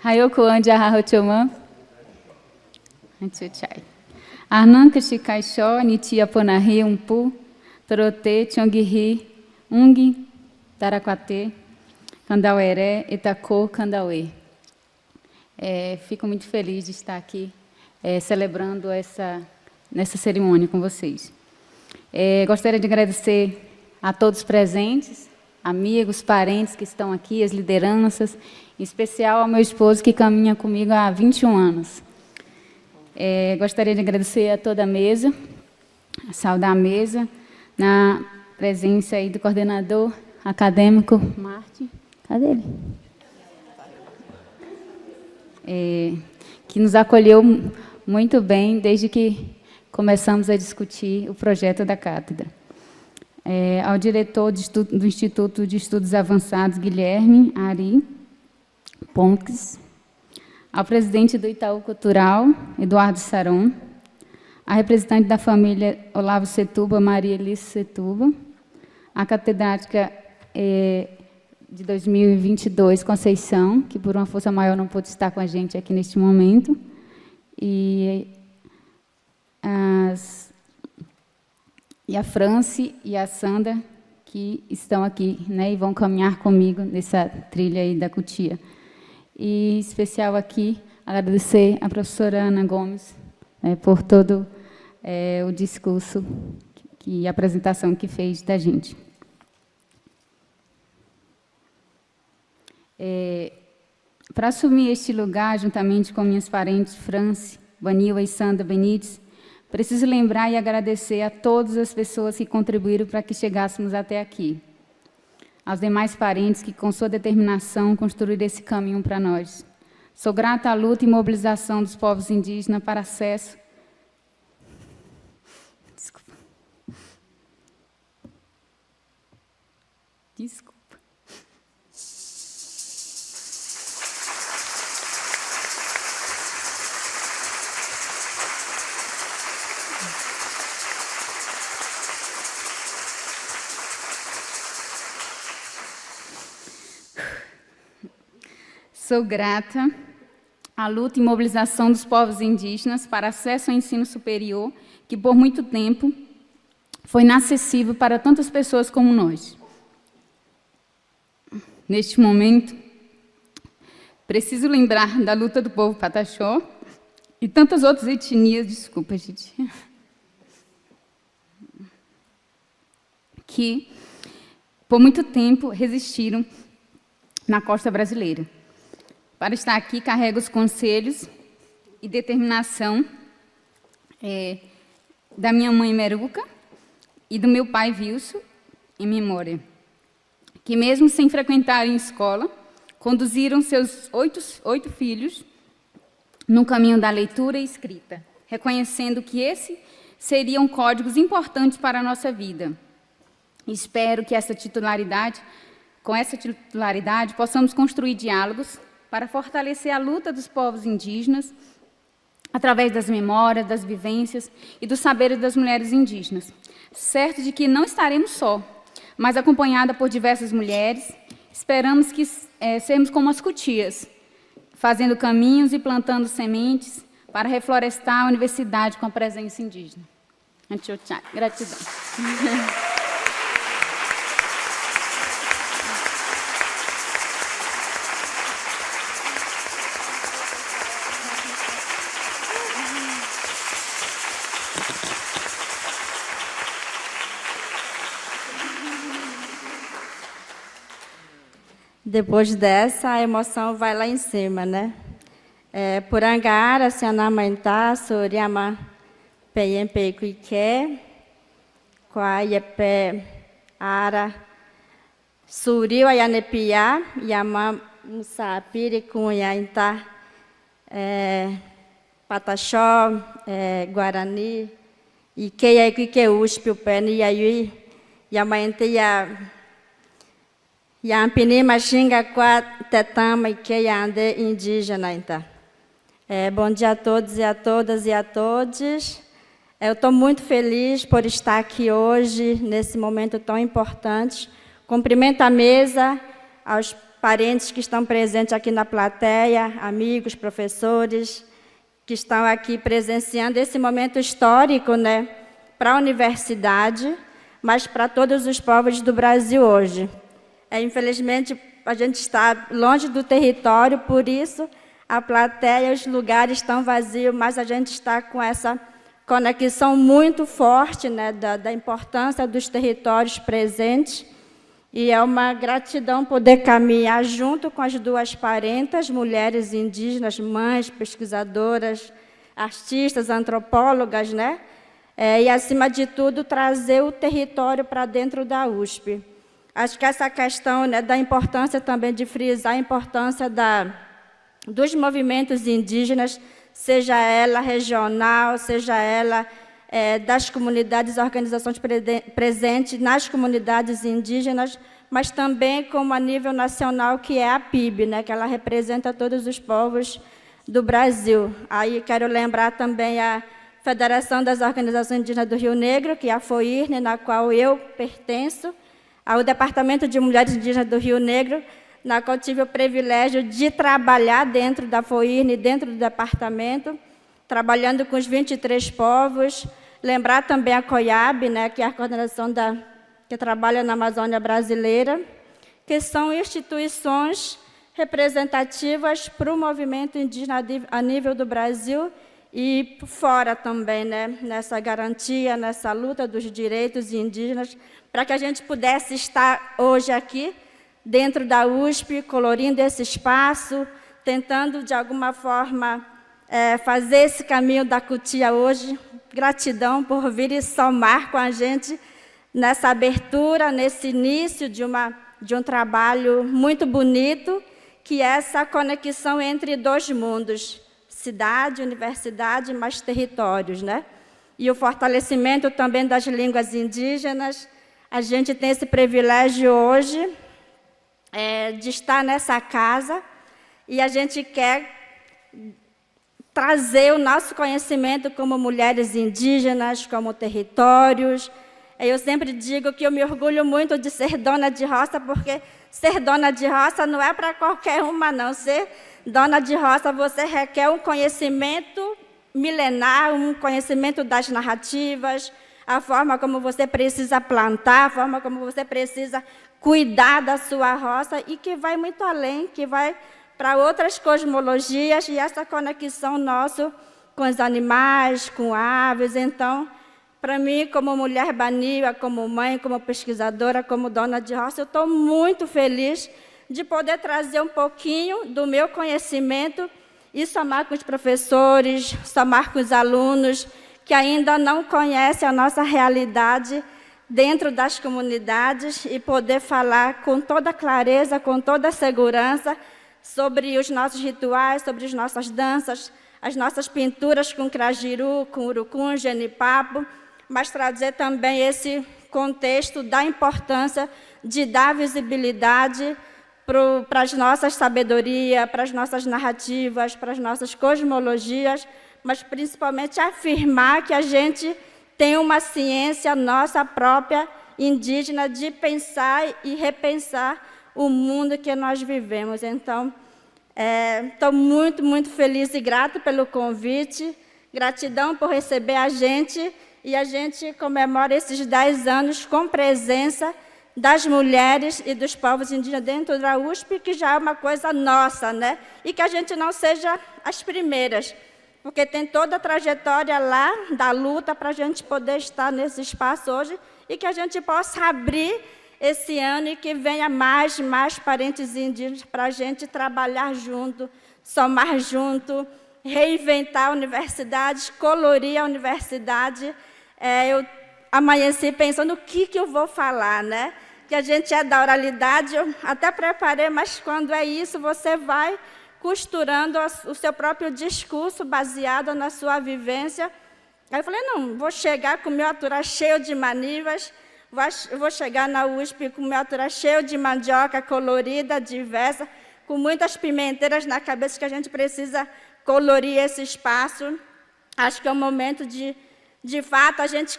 Hayoko anja hahochoma. Anchuchai. Arnanka shikaisho nitia ponahi umpu. Trote chonghi ungi taraquate Candaueré Itacô Candauê. Fico muito feliz de estar aqui celebrando nessa cerimônia com vocês. Gostaria de agradecer a todos presentes, amigos, parentes que estão aqui, as lideranças, em especial ao meu esposo que caminha comigo há 21 anos. Gostaria de agradecer a toda a mesa, saudar a mesa, na presença aí do coordenador acadêmico Martin, cadê ele? Que nos acolheu muito bem desde que começamos a discutir o projeto da cátedra. Ao diretor do Instituto de Estudos Avançados, Guilherme Ari Ponques, ao presidente do Itaú Cultural, Eduardo Saron, a representante da família Olavo Setúbal, Maria Elice Setúbal, a catedrática de 2022, Conceição, que por uma força maior não pôde estar com a gente aqui neste momento, e a Franci e a Sandra, que estão aqui, né, e vão caminhar comigo nessa trilha aí da cutia. E, em especial aqui, agradecer à professora Ana Gomes, né, por todo o discurso e a apresentação que fez da gente. Para assumir este lugar, juntamente com minhas parentes Franci Baniwa e Sandra Benites, preciso lembrar e agradecer a todas as pessoas que contribuíram para que chegássemos até aqui. Aos demais parentes que, com sua determinação, construíram esse caminho para nós. Sou grata à luta e mobilização dos povos indígenas para acesso. Desculpa. Desculpa. Sou grata à luta e mobilização dos povos indígenas para acesso ao ensino superior, que por muito tempo foi inacessível para tantas pessoas como nós. Neste momento, preciso lembrar da luta do povo Pataxó e tantas outras etnias, desculpa, gente, que por muito tempo resistiram na costa brasileira. Para estar aqui, carrego os conselhos e determinação da minha mãe Meruca e do meu pai Wilson, em memória, que mesmo sem frequentarem escola, conduziram seus oito filhos no caminho da leitura e escrita, reconhecendo que esses seriam códigos importantes para a nossa vida. Espero que com essa titularidade, possamos construir diálogos para fortalecer a luta dos povos indígenas, através das memórias, das vivências e dos saberes das mulheres indígenas. Certo de que não estaremos só, mas acompanhada por diversas mulheres, esperamos que sermos como as cutias, fazendo caminhos e plantando sementes para reflorestar a universidade com a presença indígena. Gratidão. Depois dessa, a emoção vai lá em cima, né? Por Angara, Sianamantá, Suriama, Peyempe, Cuique, Quaiepe, Ara, Suriu, Ayanepiá, Yama, Musapiri, Cunhaintá, Pataxó, Guarani, Ikeia, Cuique, Uspe, o Peni, Yayui, Yamaenteia, Yampini, Machinga, Qua, Tetama, Ikeia, Ande, indígena, então. Bom dia a todos e a todas e a todos. Eu estou muito feliz por estar aqui hoje, nesse momento tão importante. Cumprimento a mesa, aos parentes que estão presentes aqui na plateia, amigos, professores, que estão aqui presenciando esse momento histórico, né, para a universidade, mas para todos os povos do Brasil hoje. Infelizmente, a gente está longe do território, por isso a plateia, os lugares estão vazios, mas a gente está com essa conexão muito forte, né, da importância dos territórios presentes. E é uma gratidão poder caminhar junto com as duas parentas, mulheres indígenas, mães, pesquisadoras, artistas, antropólogas, né? E, acima de tudo, trazer o território para dentro da USP. Acho que essa questão, né, da importância também de frisar a importância dos movimentos indígenas, seja ela regional, seja ela das comunidades, organizações presentes nas comunidades indígenas, mas também como a nível nacional, que é a PIB, né, que ela representa todos os povos do Brasil. Aí quero lembrar também a Federação das Organizações Indígenas do Rio Negro, que é a FOIRNE, na qual eu pertenço, ao Departamento de Mulheres Indígenas do Rio Negro, na qual tive o privilégio de trabalhar dentro da FOIRNE, dentro do departamento, trabalhando com os 23 povos. Lembrar também a COIAB, né, que é a coordenação que trabalha na Amazônia brasileira, que são instituições representativas para o movimento indígena a nível do Brasil e fora também, né, nessa garantia, nessa luta dos direitos indígenas, para que a gente pudesse estar hoje aqui, dentro da USP, colorindo esse espaço, tentando, de alguma forma, fazer esse caminho da cutia hoje. Gratidão por vir e somar com a gente nessa abertura, nesse início de um trabalho muito bonito, que é essa conexão entre dois mundos, cidade, universidade, mas territórios, né? E o fortalecimento também das línguas indígenas. A gente tem esse privilégio hoje de estar nessa casa e a gente quer trazer o nosso conhecimento como mulheres indígenas, como territórios. Eu sempre digo que eu me orgulho muito de ser dona de roça, porque ser dona de roça não é para qualquer uma, não. Ser dona de roça, você requer um conhecimento milenar, um conhecimento das narrativas, a forma como você precisa plantar, a forma como você precisa cuidar da sua roça, e que vai muito além, que vai para outras cosmologias, e essa conexão nossa com os animais, com aves. Então, para mim, como mulher baniwa, como mãe, como pesquisadora, como dona de roça, eu estou muito feliz de poder trazer um pouquinho do meu conhecimento e somar com os professores, somar com os alunos que ainda não conhecem a nossa realidade dentro das comunidades e poder falar com toda clareza, com toda segurança sobre os nossos rituais, sobre as nossas danças, as nossas pinturas com crajiru, com urucum, genipapo, mas trazer também esse contexto da importância de dar visibilidade para as nossas sabedorias, para as nossas narrativas, para as nossas cosmologias, mas principalmente afirmar que a gente tem uma ciência nossa própria, indígena, de pensar e repensar o mundo que nós vivemos. Então, estou muito, muito feliz e grata pelo convite, gratidão por receber a gente, e a gente comemora esses 10 anos com presença das mulheres e dos povos indígenas dentro da USP, que já é uma coisa nossa, né? E que a gente não seja as primeiras, porque tem toda a trajetória lá da luta para a gente poder estar nesse espaço hoje e que a gente possa abrir esse ano e que venha mais parentes indígenas para a gente trabalhar junto, somar junto, reinventar a universidade, colorir a universidade. Eu amanheci pensando o que eu vou falar, né? Que a gente é da oralidade, eu até preparei, mas quando é isso, você vai costurando o seu próprio discurso baseado na sua vivência. Aí eu falei, não, vou chegar com o meu aturá cheio de manivas, vou chegar na USP com o meu aturá cheio de mandioca colorida, diversa, com muitas pimenteiras na cabeça, que a gente precisa colorir esse espaço. Acho que é o momento de fato, a gente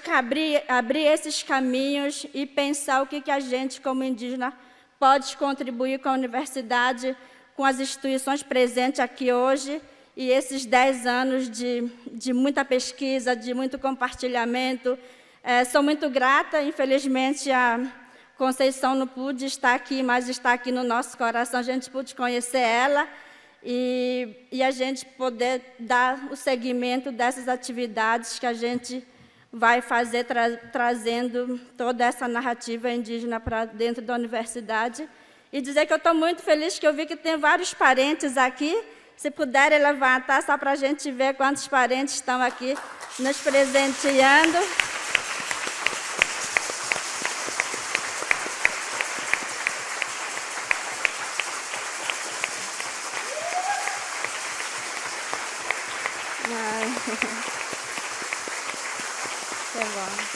abrir esses caminhos e pensar o que a gente, como indígena, pode contribuir com a universidade, com as instituições presentes aqui hoje, e esses 10 anos de muita pesquisa, de muito compartilhamento. Sou muito grata, infelizmente, a Conceição não pôde estar aqui, mas está aqui no nosso coração, a gente pôde conhecer ela, e a gente poder dar o seguimento dessas atividades que a gente vai fazer, trazendo toda essa narrativa indígena para dentro da universidade. E dizer que eu estou muito feliz, que eu vi que tem vários parentes aqui. Se puderem levantar, só para a gente ver quantos parentes estão aqui nos presenteando. Que bom.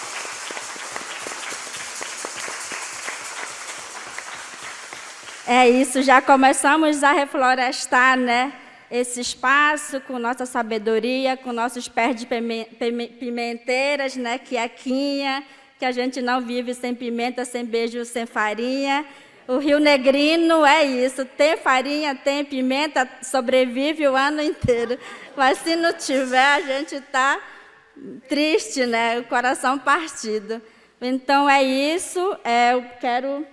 É isso, já começamos a reflorestar, né, esse espaço com nossa sabedoria, com nossos pés de pimenteiras, né, que é a quinha, que a gente não vive sem pimenta, sem beijo, sem farinha. O Rio Negrino é isso, tem farinha, tem pimenta, sobrevive o ano inteiro. Mas se não tiver, a gente está triste, né, o coração partido. Então é isso, eu quero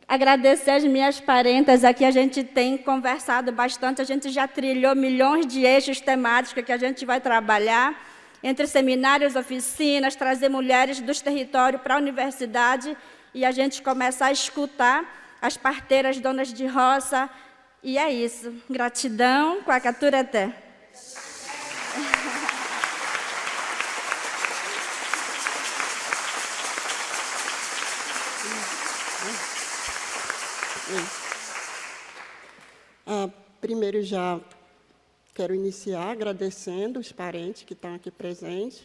agradecer as minhas parentas aqui, a gente tem conversado bastante, a gente já trilhou milhões de eixos temáticos que a gente vai trabalhar, entre seminários, oficinas, trazer mulheres dos territórios para a universidade e a gente começar a escutar as parteiras, donas de roça, e é isso. Gratidão, Quacatureté. Primeiro, já quero iniciar agradecendo os parentes que estão aqui presentes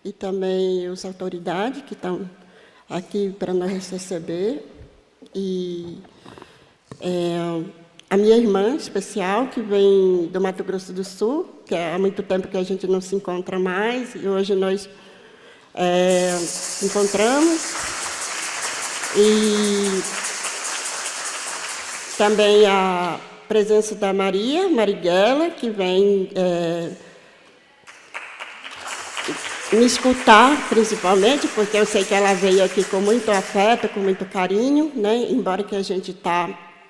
e também as autoridades que estão aqui para nos receber. E a minha irmã especial, que vem do Mato Grosso do Sul, que há muito tempo que a gente não se encontra mais, e hoje nós nos encontramos. E também a presença da Marighella, que vem me escutar, principalmente, porque eu sei que ela veio aqui com muito afeto, com muito carinho, né? Embora que a gente está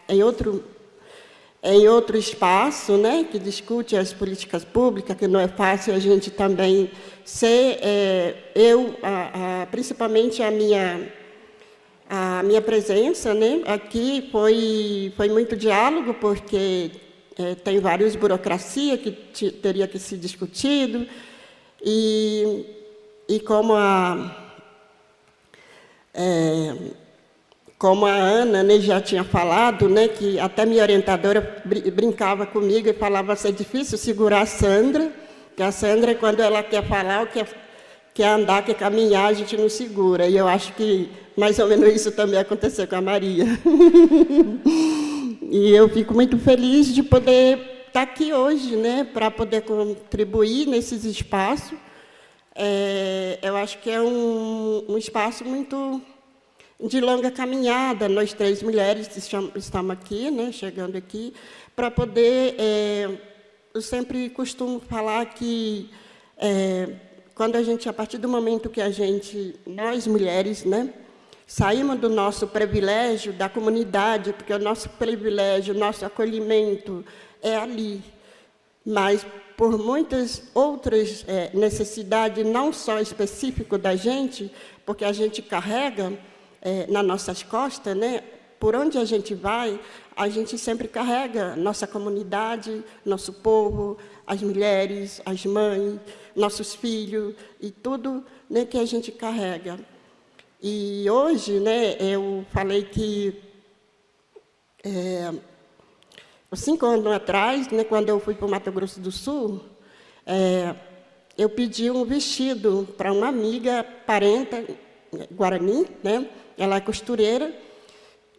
em outro espaço, né? Que discute as políticas públicas, que não é fácil a gente também ser... principalmente a minha A minha presença, né, aqui foi muito diálogo, porque tem várias burocracias que teria que ser discutido, e como a Ana, né, já tinha falado, né, que até minha orientadora brincava comigo e falava que é difícil segurar a Sandra, que a Sandra, quando ela quer falar, quer andar, quer caminhar, a gente não segura. E eu acho que mais ou menos isso também aconteceu com a Maria. E eu fico muito feliz de poder estar aqui hoje, né, para poder contribuir nesses espaços. Eu acho que é um espaço muito de longa caminhada. Nós 3 mulheres estamos aqui, né, chegando aqui, para poder... eu sempre costumo falar que, quando a partir do momento que nós mulheres, né, saímos do nosso privilégio da comunidade, porque o nosso privilégio, o nosso acolhimento é ali, mas por muitas outras necessidades, não só específicas da gente, porque a gente carrega nas nossas costas, né, por onde a gente vai, a gente sempre carrega nossa comunidade, nosso povo, as mulheres, as mães, nossos filhos, e tudo, né, que a gente carrega. E hoje, né, eu falei que, 5 anos atrás, né, quando eu fui para o Mato Grosso do Sul, eu pedi um vestido para uma amiga parenta, Guarani, né, ela é costureira,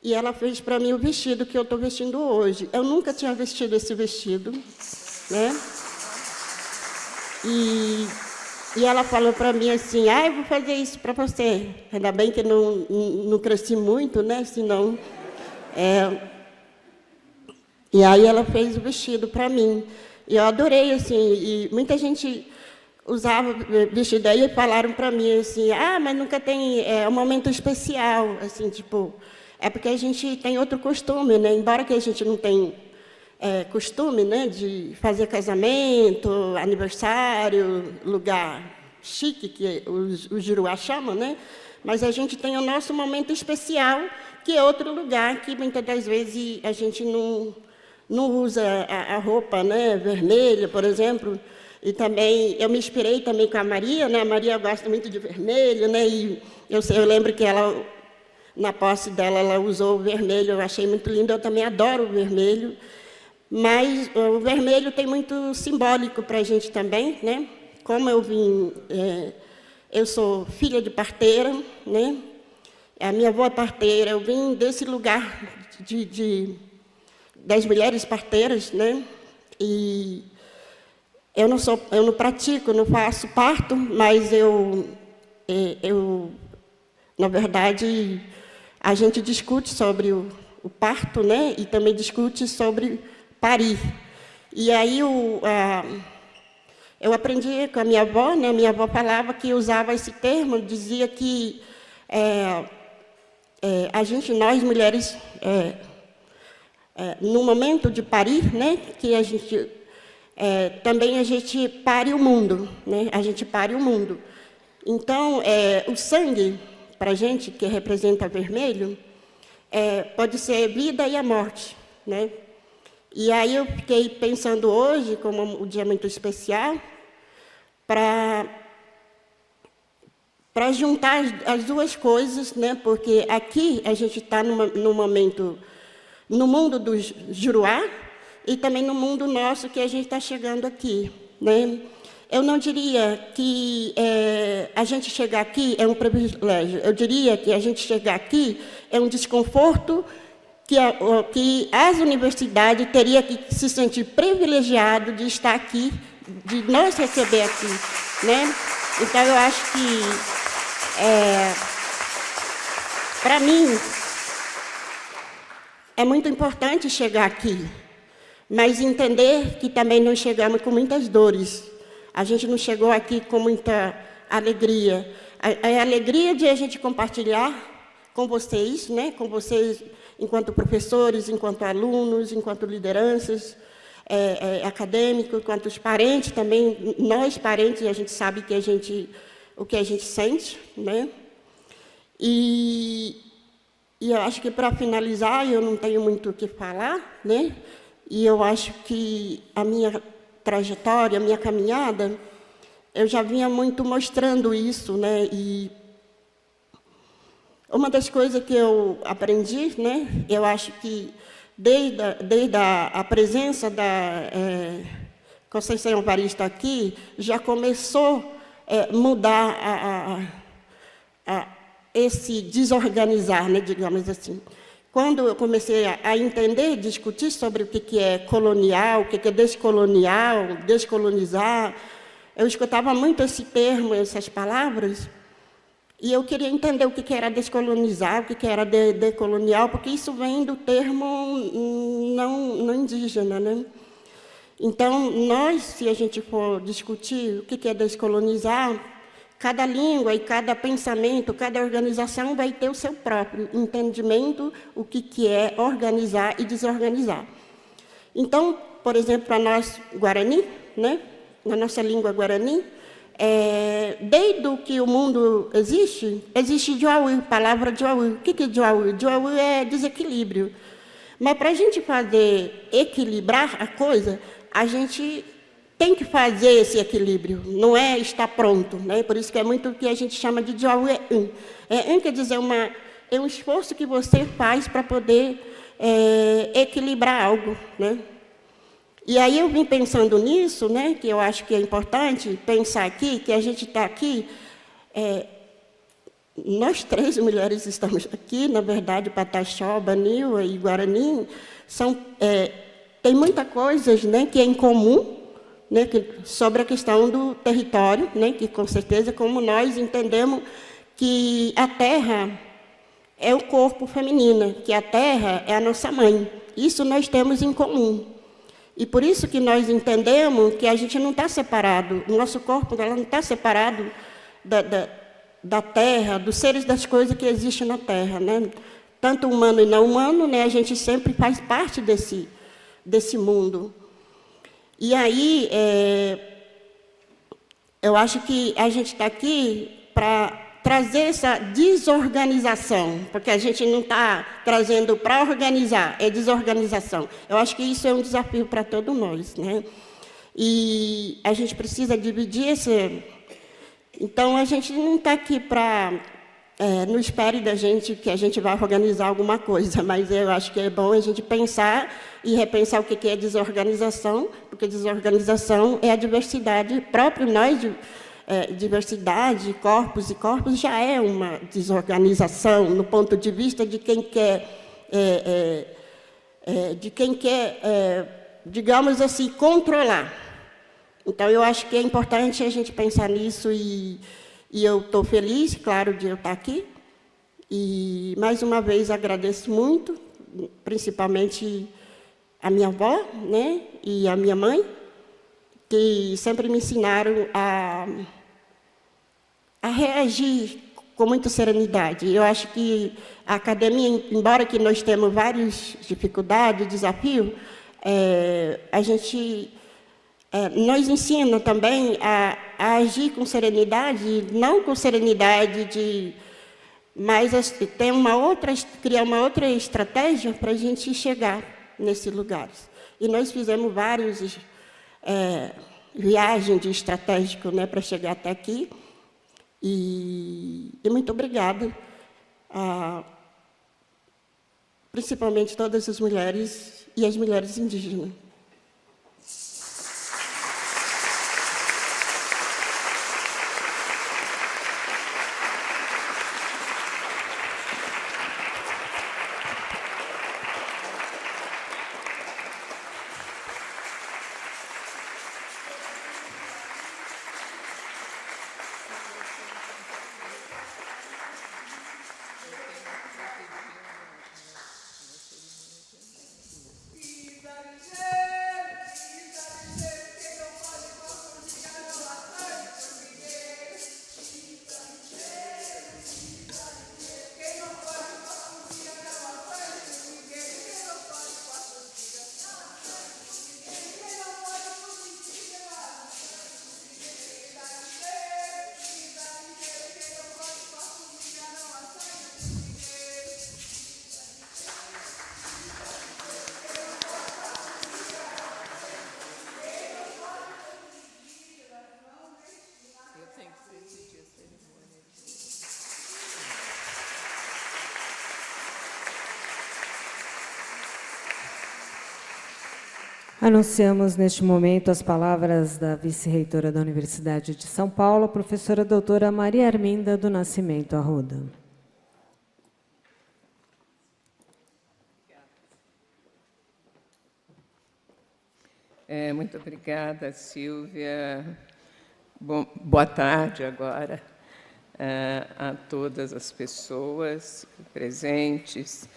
e ela fez para mim o vestido que eu estou vestindo hoje. Eu nunca tinha vestido esse vestido, né? E ela falou para mim assim, eu vou fazer isso para você. Ainda bem que não cresci muito, né? Senão... E aí ela fez o vestido para mim. E eu adorei, assim, e muita gente usava vestido aí e falaram para mim assim, mas nunca tem um momento especial, assim, tipo... É porque a gente tem outro costume, né? Embora que a gente não tenha costume, né, de fazer casamento, aniversário, lugar chique, que o Juruá chama, né? Mas a gente tem o nosso momento especial, que é outro lugar que muitas das vezes a gente não usa a roupa, né, vermelha, por exemplo. E também eu me inspirei também com a Maria, né? A Maria gosta muito de vermelho, né? E eu lembro que ela, na posse dela, ela usou o vermelho, eu achei muito lindo, eu também adoro o vermelho. Mas o vermelho tem muito simbólico para a gente também, né? Como eu sou filha de parteira, né? A minha avó é parteira, eu vim desse lugar das mulheres parteiras, né? E eu não pratico, não faço parto, mas na verdade, a gente discute sobre o parto, né? E também discute sobre parir. E aí eu aprendi com a minha avó, né? Minha avó falava que usava esse termo, dizia que nós mulheres, no momento de parir, né? Que a gente também a gente pare o mundo, né? A gente pare o mundo. Então, o sangue, para a gente, que representa vermelho, pode ser a vida e a morte, né? E aí eu fiquei pensando hoje, como um dia muito especial, para juntar as duas coisas, né? Porque aqui a gente está no momento, no mundo do Juruá, e também no mundo nosso que a gente está chegando aqui, né? Eu não diria que a gente chegar aqui é um privilégio. Eu diria que a gente chegar aqui é um desconforto que as universidades teriam que se sentir privilegiado de estar aqui, de nós receber aqui, né? Então, eu acho que, para mim, é muito importante chegar aqui, mas entender que também não chegamos com muitas dores. A gente não chegou aqui com muita alegria. A alegria de a gente compartilhar com vocês, né? Com vocês enquanto professores, enquanto alunos, enquanto lideranças acadêmicos, enquanto os parentes também. Nós, parentes, a gente sabe que o que a gente sente, né? E E eu acho que, para finalizar, eu não tenho muito o que falar, né? E eu acho que a minha trajetória, a minha caminhada, eu já vinha muito mostrando isso, né? E uma das coisas que eu aprendi, né? Eu acho que desde a presença da Conceição Evaristo aqui, já começou a mudar esse desorganizar, né, digamos assim. Quando eu comecei a entender, discutir sobre o que é colonial, o que é descolonial, descolonizar, eu escutava muito esse termo, essas palavras, e eu queria entender o que era descolonizar, o que era decolonial, porque isso vem do termo não indígena, né? Então, nós, se a gente for discutir o que é descolonizar, cada língua e cada pensamento, cada organização vai ter o seu próprio entendimento, o que é organizar e desorganizar. Então, por exemplo, para nós, Guarani, né? Na nossa língua Guarani, desde o que o mundo existe Juaú, palavra Juaú. O que é Juaú? Juaú é desequilíbrio. Mas, para a gente fazer equilibrar a coisa, a gente tem que fazer esse equilíbrio, não é estar pronto, né? Por isso que é muito o que a gente chama de Juaú quer dizer, é um esforço que você faz para poder equilibrar algo, né? E aí eu vim pensando nisso, né? Que eu acho que é importante pensar aqui, que a gente está aqui, nós 3 mulheres estamos aqui, na verdade, Pataxó, Baniwa e Guarani, tem muita coisa, né, que é em comum, né, sobre a questão do território, né, que, com certeza, como nós entendemos que a terra é o corpo feminino, que a terra é a nossa mãe. Isso nós temos em comum. E por isso que nós entendemos que a gente não está separado, o nosso corpo não está separado da terra, dos seres, das coisas que existem na terra, né? Tanto humano e não humano, né, a gente sempre faz parte desse mundo. E aí, eu acho que a gente está aqui para trazer essa desorganização, porque a gente não está trazendo para organizar, é desorganização. Eu acho que isso é um desafio para todos nós, né? E a gente precisa dividir esse... Então, a gente não está aqui para... não espere da gente que a gente vai organizar alguma coisa, mas eu acho que é bom a gente pensar e repensar o que é desorganização, porque desorganização é a diversidade própria. Nós, diversidade, corpos e corpos, já é uma desorganização no ponto de vista de quem quer, digamos assim, controlar. Então, eu acho que é importante a gente pensar nisso e eu estou feliz, claro, de eu estar aqui. E, mais uma vez, agradeço muito, principalmente a minha avó, né, e a minha mãe, que sempre me ensinaram a reagir com muita serenidade. Eu acho que a academia, embora que nós temos várias dificuldades, desafios, a gente... nos ensina também a agir com serenidade, não com serenidade mas criar uma outra estratégia para a gente chegar nesses lugares. E nós fizemos várias viagens de estratégico, né, para chegar até aqui. E muito obrigada, principalmente todas as mulheres e as mulheres indígenas. Viva Anunciamos neste momento as palavras da vice-reitora da Universidade de São Paulo, a professora doutora Maria Arminda do Nascimento Arruda. Muito obrigada, Silvia. Boa tarde agora a todas as pessoas presentes.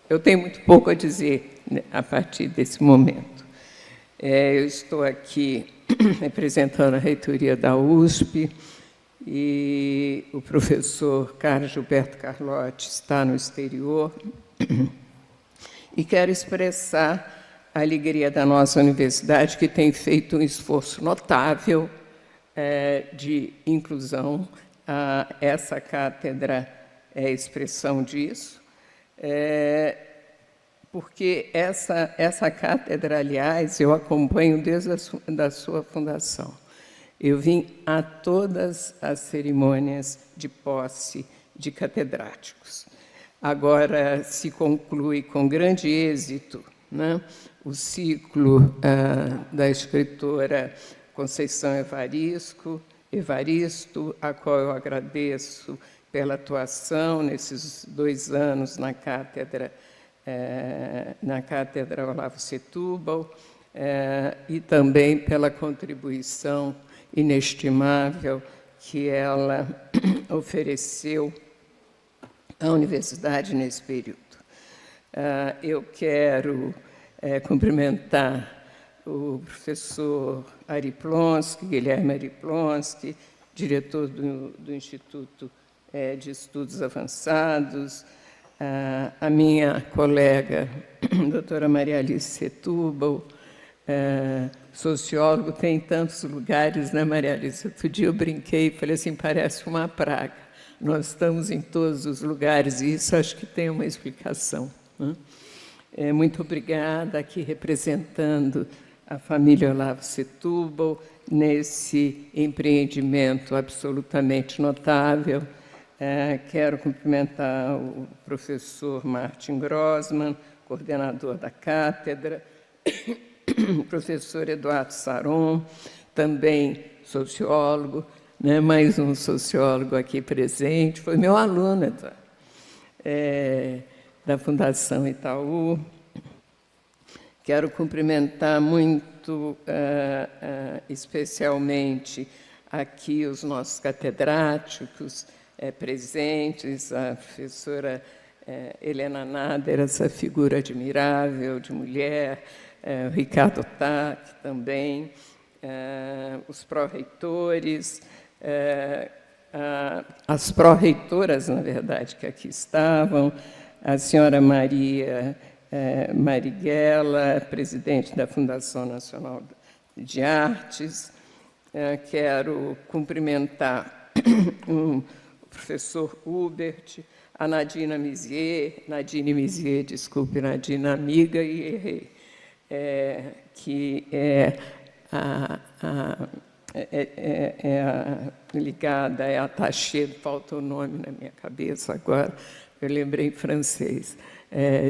Eu tenho muito pouco a dizer, né, a partir desse momento. Eu estou aqui representando a reitoria da USP e o professor Carlos Gilberto Carlotti está no exterior. E quero expressar a alegria da nossa universidade, que tem feito um esforço notável de inclusão. Essa cátedra é expressão disso, porque essa cátedra, aliás, eu acompanho desde a sua fundação. Eu vim a todas as cerimônias de posse de catedráticos. Agora se conclui com grande êxito, né, o ciclo da escritora Conceição Evaristo, a qual eu agradeço pela atuação nesses 2 anos na cátedra Olavo Setúbal, e também pela contribuição inestimável que ela ofereceu à universidade nesse período. Eu quero cumprimentar o professor Guilherme Ariplonski, diretor do Instituto de Estudos Avançados, a minha colega, doutora Maria Alice Setúbal, sociólogo, tem tantos lugares, né, Maria Alice? Outro dia eu brinquei e falei assim, parece uma praga. Nós estamos em todos os lugares, e isso acho que tem uma explicação, né? Muito obrigada, aqui representando a família Olavo Setúbal, nesse empreendimento absolutamente notável. Quero cumprimentar o professor Martin Grossman, coordenador da cátedra, o professor Eduardo Saron, também sociólogo, né, mais um sociólogo aqui presente, foi meu aluno, Eduardo, da Fundação Itaú. Quero cumprimentar muito, especialmente, aqui os nossos catedráticos presentes, a professora Helena Nader, essa figura admirável de mulher, o Ricardo Tac também, os pró-reitores, as pró-reitoras, na verdade, que aqui estavam, a senhora Maria Marighella, presidente da Fundação Nacional de Artes. Quero cumprimentar o professor Hubert, a Nadine Misier, desculpe, Nadine, amiga, e errei, que ligada, é attachée, falta o nome na minha cabeça agora, eu lembrei em francês,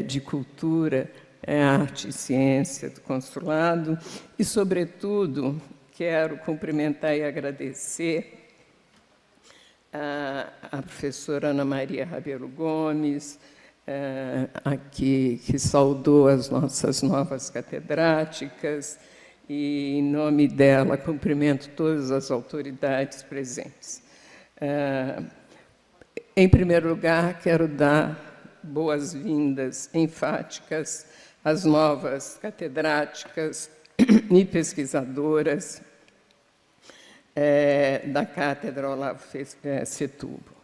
de cultura, arte e ciência do consulado, e, sobretudo, quero cumprimentar e agradecer a professora Ana Maria Rabelo Gomes, aqui, que saudou as nossas novas catedráticas, e, em nome dela, cumprimento todas as autoridades presentes. Em primeiro lugar, quero dar boas-vindas enfáticas às novas catedráticas e pesquisadoras da Cátedra Olavo Setúbal.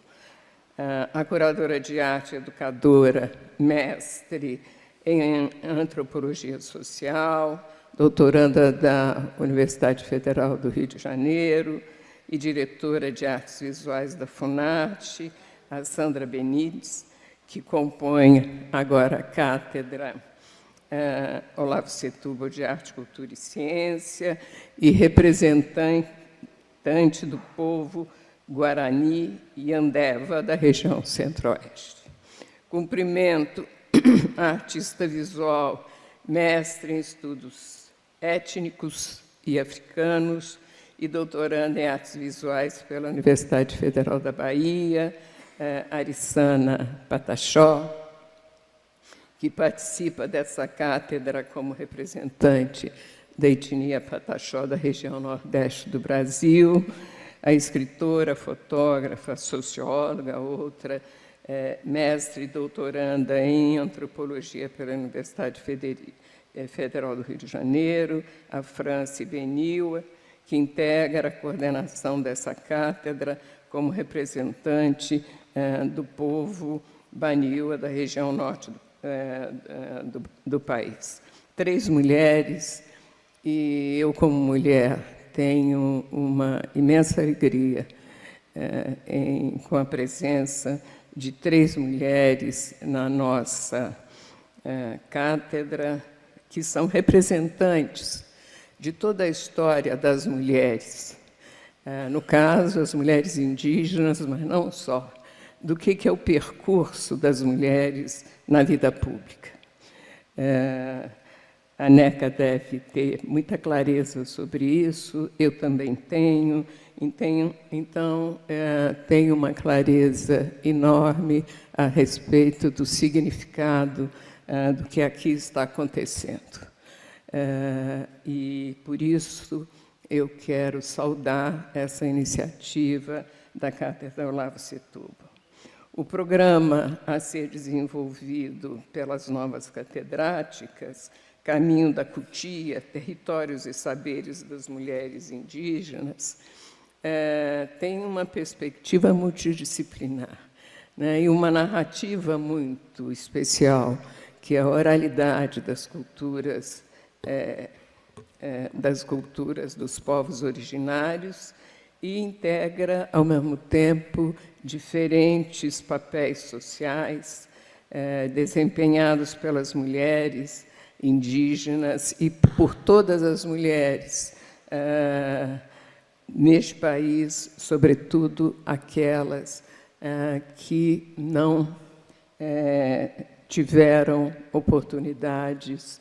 A curadora de arte, educadora, mestre em antropologia social, doutoranda da Universidade Federal do Rio de Janeiro e diretora de artes visuais da Funarte, a Sandra Benites, que compõe agora a cátedra Olavo Setúbal de Arte, Cultura e Ciência, e representante do povo Guarani e Andeva da região Centro-Oeste. Cumprimento artista visual, mestre em estudos étnicos e africanos e doutoranda em artes visuais pela Universidade Federal da Bahia, Arissana Pataxó, que participa dessa cátedra como representante da etnia Pataxó da região nordeste do Brasil, a escritora, fotógrafa, socióloga, outra mestre e doutoranda em antropologia pela Universidade Federal do Rio de Janeiro, a Franci Beniwa, que integra a coordenação dessa cátedra como representante do povo Baniwa da região norte do país. 3 mulheres, e eu, como mulher, tenho uma imensa alegria com a presença de 3 mulheres na nossa cátedra, que são representantes de toda a história das mulheres. No caso, as mulheres indígenas, mas não só, do que é o percurso das mulheres na vida pública. A NECA deve ter muita clareza sobre isso, eu também tenho, então tenho uma clareza enorme a respeito do significado do que aqui está acontecendo. E, por isso, eu quero saudar essa iniciativa da Cátedra Olavo Setúbal. O programa a ser desenvolvido pelas novas catedráticas, Caminho da Cutia, Territórios e Saberes das Mulheres Indígenas, tem uma perspectiva multidisciplinar, né, e uma narrativa muito especial, que é a oralidade das culturas dos povos originários, e integra, ao mesmo tempo, diferentes papéis sociais desempenhados pelas mulheres indígenas e por todas as mulheres neste país, sobretudo aquelas que não tiveram oportunidades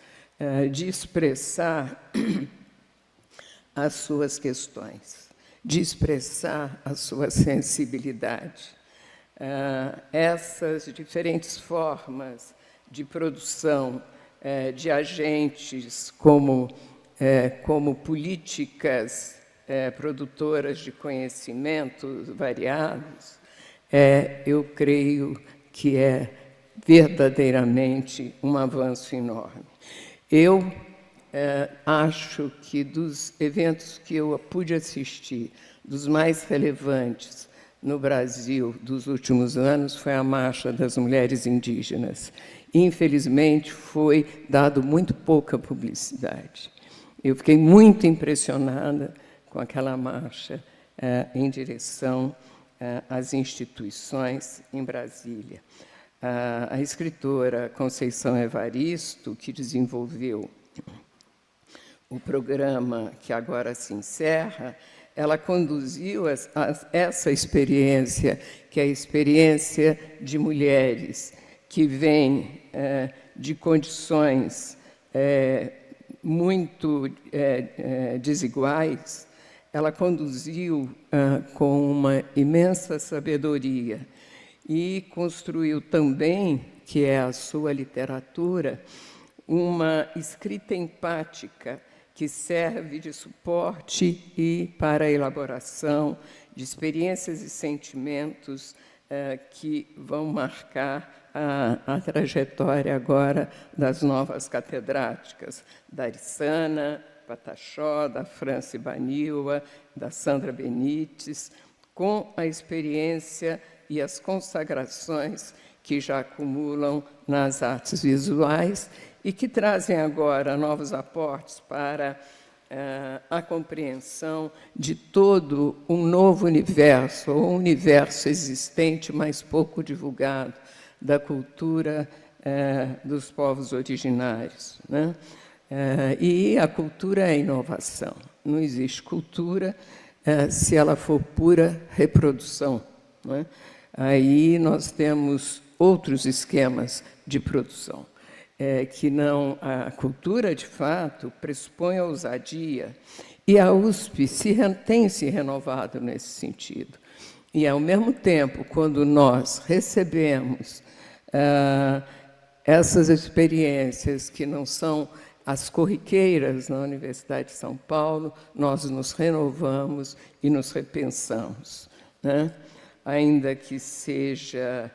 de expressar as suas questões, de expressar a sua sensibilidade. Essas diferentes formas de produção de agentes como políticas produtoras de conhecimentos variados, eu creio que é verdadeiramente um avanço enorme. Eu acho que dos eventos que eu pude assistir, dos mais relevantes no Brasil dos últimos anos, foi a Marcha das Mulheres Indígenas. Infelizmente, foi dado muito pouca publicidade. Eu fiquei muito impressionada com aquela marcha em direção às instituições em Brasília. A escritora Conceição Evaristo, que desenvolveu o programa que agora se encerra, ela conduziu essa experiência, que é a experiência de mulheres que vêm de condições muito desiguais. Ela conduziu com uma imensa sabedoria e construiu também, que é a sua literatura, uma escrita empática que serve de suporte e para a elaboração de experiências e sentimentos que vão marcar a trajetória agora das novas catedráticas, da Arissana Pataxó, da Franci Beniwa, da Sandra Benites, com a experiência e as consagrações que já acumulam nas artes visuais e que trazem agora novos aportes para a compreensão de todo um novo universo, ou um universo existente, mas pouco divulgado, da cultura dos povos originários, né? E a cultura é inovação. Não existe cultura se ela for pura reprodução, né? Aí nós temos outros esquemas de produção. Que não a cultura, de fato, pressupõe a ousadia, e a USP tem se renovado nesse sentido. E, ao mesmo tempo, quando nós recebemos essas experiências que não são as corriqueiras na Universidade de São Paulo, nós nos renovamos e nos repensamos, né? Ainda que seja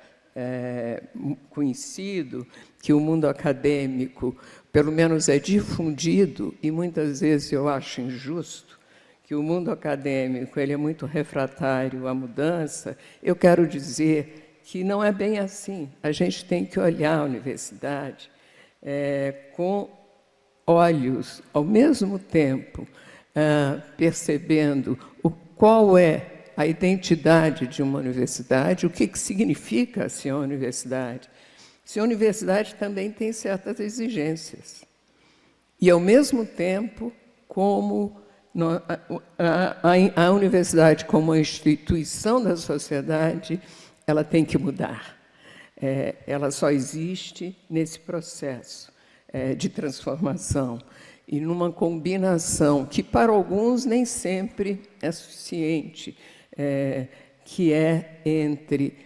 conhecido que o mundo acadêmico, pelo menos é difundido, e muitas vezes eu acho injusto, que o mundo acadêmico ele é muito refratário à mudança, eu quero dizer que não é bem assim. A gente tem que olhar a universidade com olhos, ao mesmo tempo, percebendo qual é a identidade de uma universidade, o que significa ser uma universidade. Ser uma universidade também tem certas exigências. E, ao mesmo tempo, como a universidade, como uma instituição da sociedade, ela tem que mudar. Ela só existe nesse processo de transformação e numa combinação que, para alguns, nem sempre é suficiente, que é entre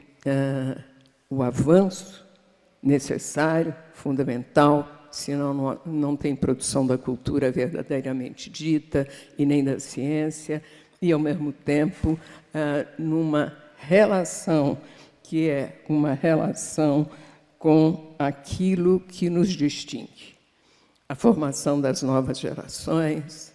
o avanço necessário, fundamental, senão não tem produção da cultura verdadeiramente dita e nem da ciência, e, ao mesmo tempo, numa relação que é uma relação com aquilo que nos distingue. A formação das novas gerações,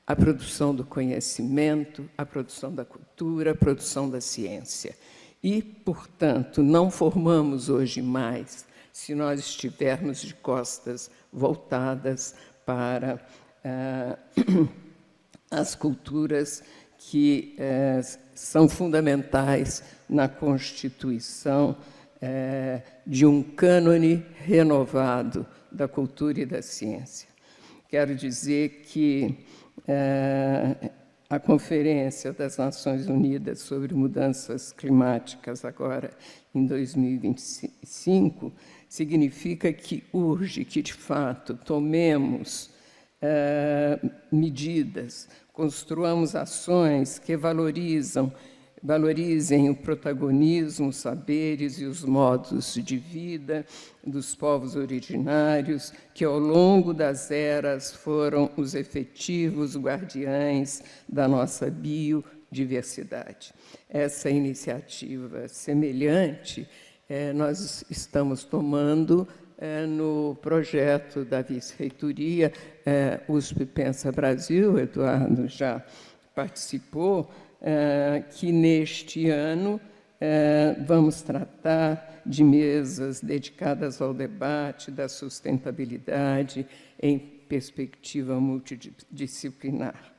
a produção do conhecimento, a produção da cultura, a produção da ciência. E, portanto, não formamos hoje mais se nós estivermos de costas voltadas para as culturas que são fundamentais na constituição de um cânone renovado da cultura e da ciência. Quero dizer que a Conferência das Nações Unidas sobre Mudanças Climáticas, agora em 2025, significa que urge que, de fato, tomemos medidas, construamos ações que valorizem o protagonismo, os saberes e os modos de vida dos povos originários, que, ao longo das eras, foram os efetivos guardiães da nossa biodiversidade. Essa iniciativa semelhante nós estamos tomando no projeto da vice-reitoria USP Pensa Brasil, Eduardo já participou, que neste ano vamos tratar de mesas dedicadas ao debate da sustentabilidade em perspectiva multidisciplinar.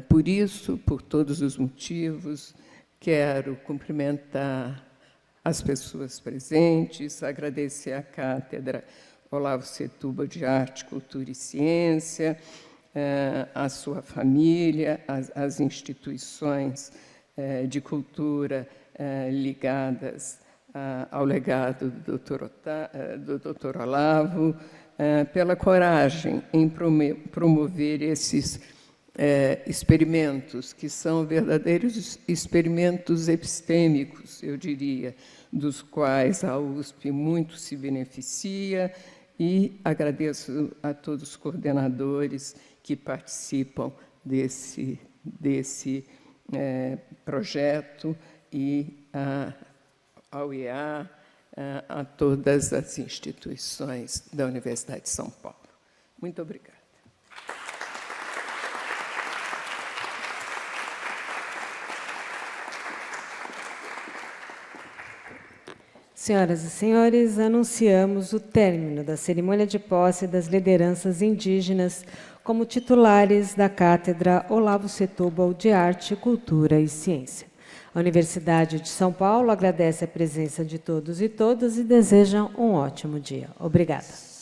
Por isso, por todos os motivos, quero cumprimentar as pessoas presentes, agradecer à Cátedra Olavo Setúbal de Arte, Cultura e Ciência, a sua família, as instituições de cultura ligadas ao legado do Dr. Olavo, pela coragem em promover esses experimentos, que são verdadeiros experimentos epistêmicos, eu diria, dos quais a USP muito se beneficia, e agradeço a todos os coordenadores que participam desse projeto e ao IEA, a todas as instituições da Universidade de São Paulo. Muito obrigada. Senhoras e senhores, anunciamos o término da cerimônia de posse das lideranças indígenas como titulares da Cátedra Olavo Setúbal de Arte, Cultura e Ciência. A Universidade de São Paulo agradece a presença de todos e todas e deseja um ótimo dia. Obrigada.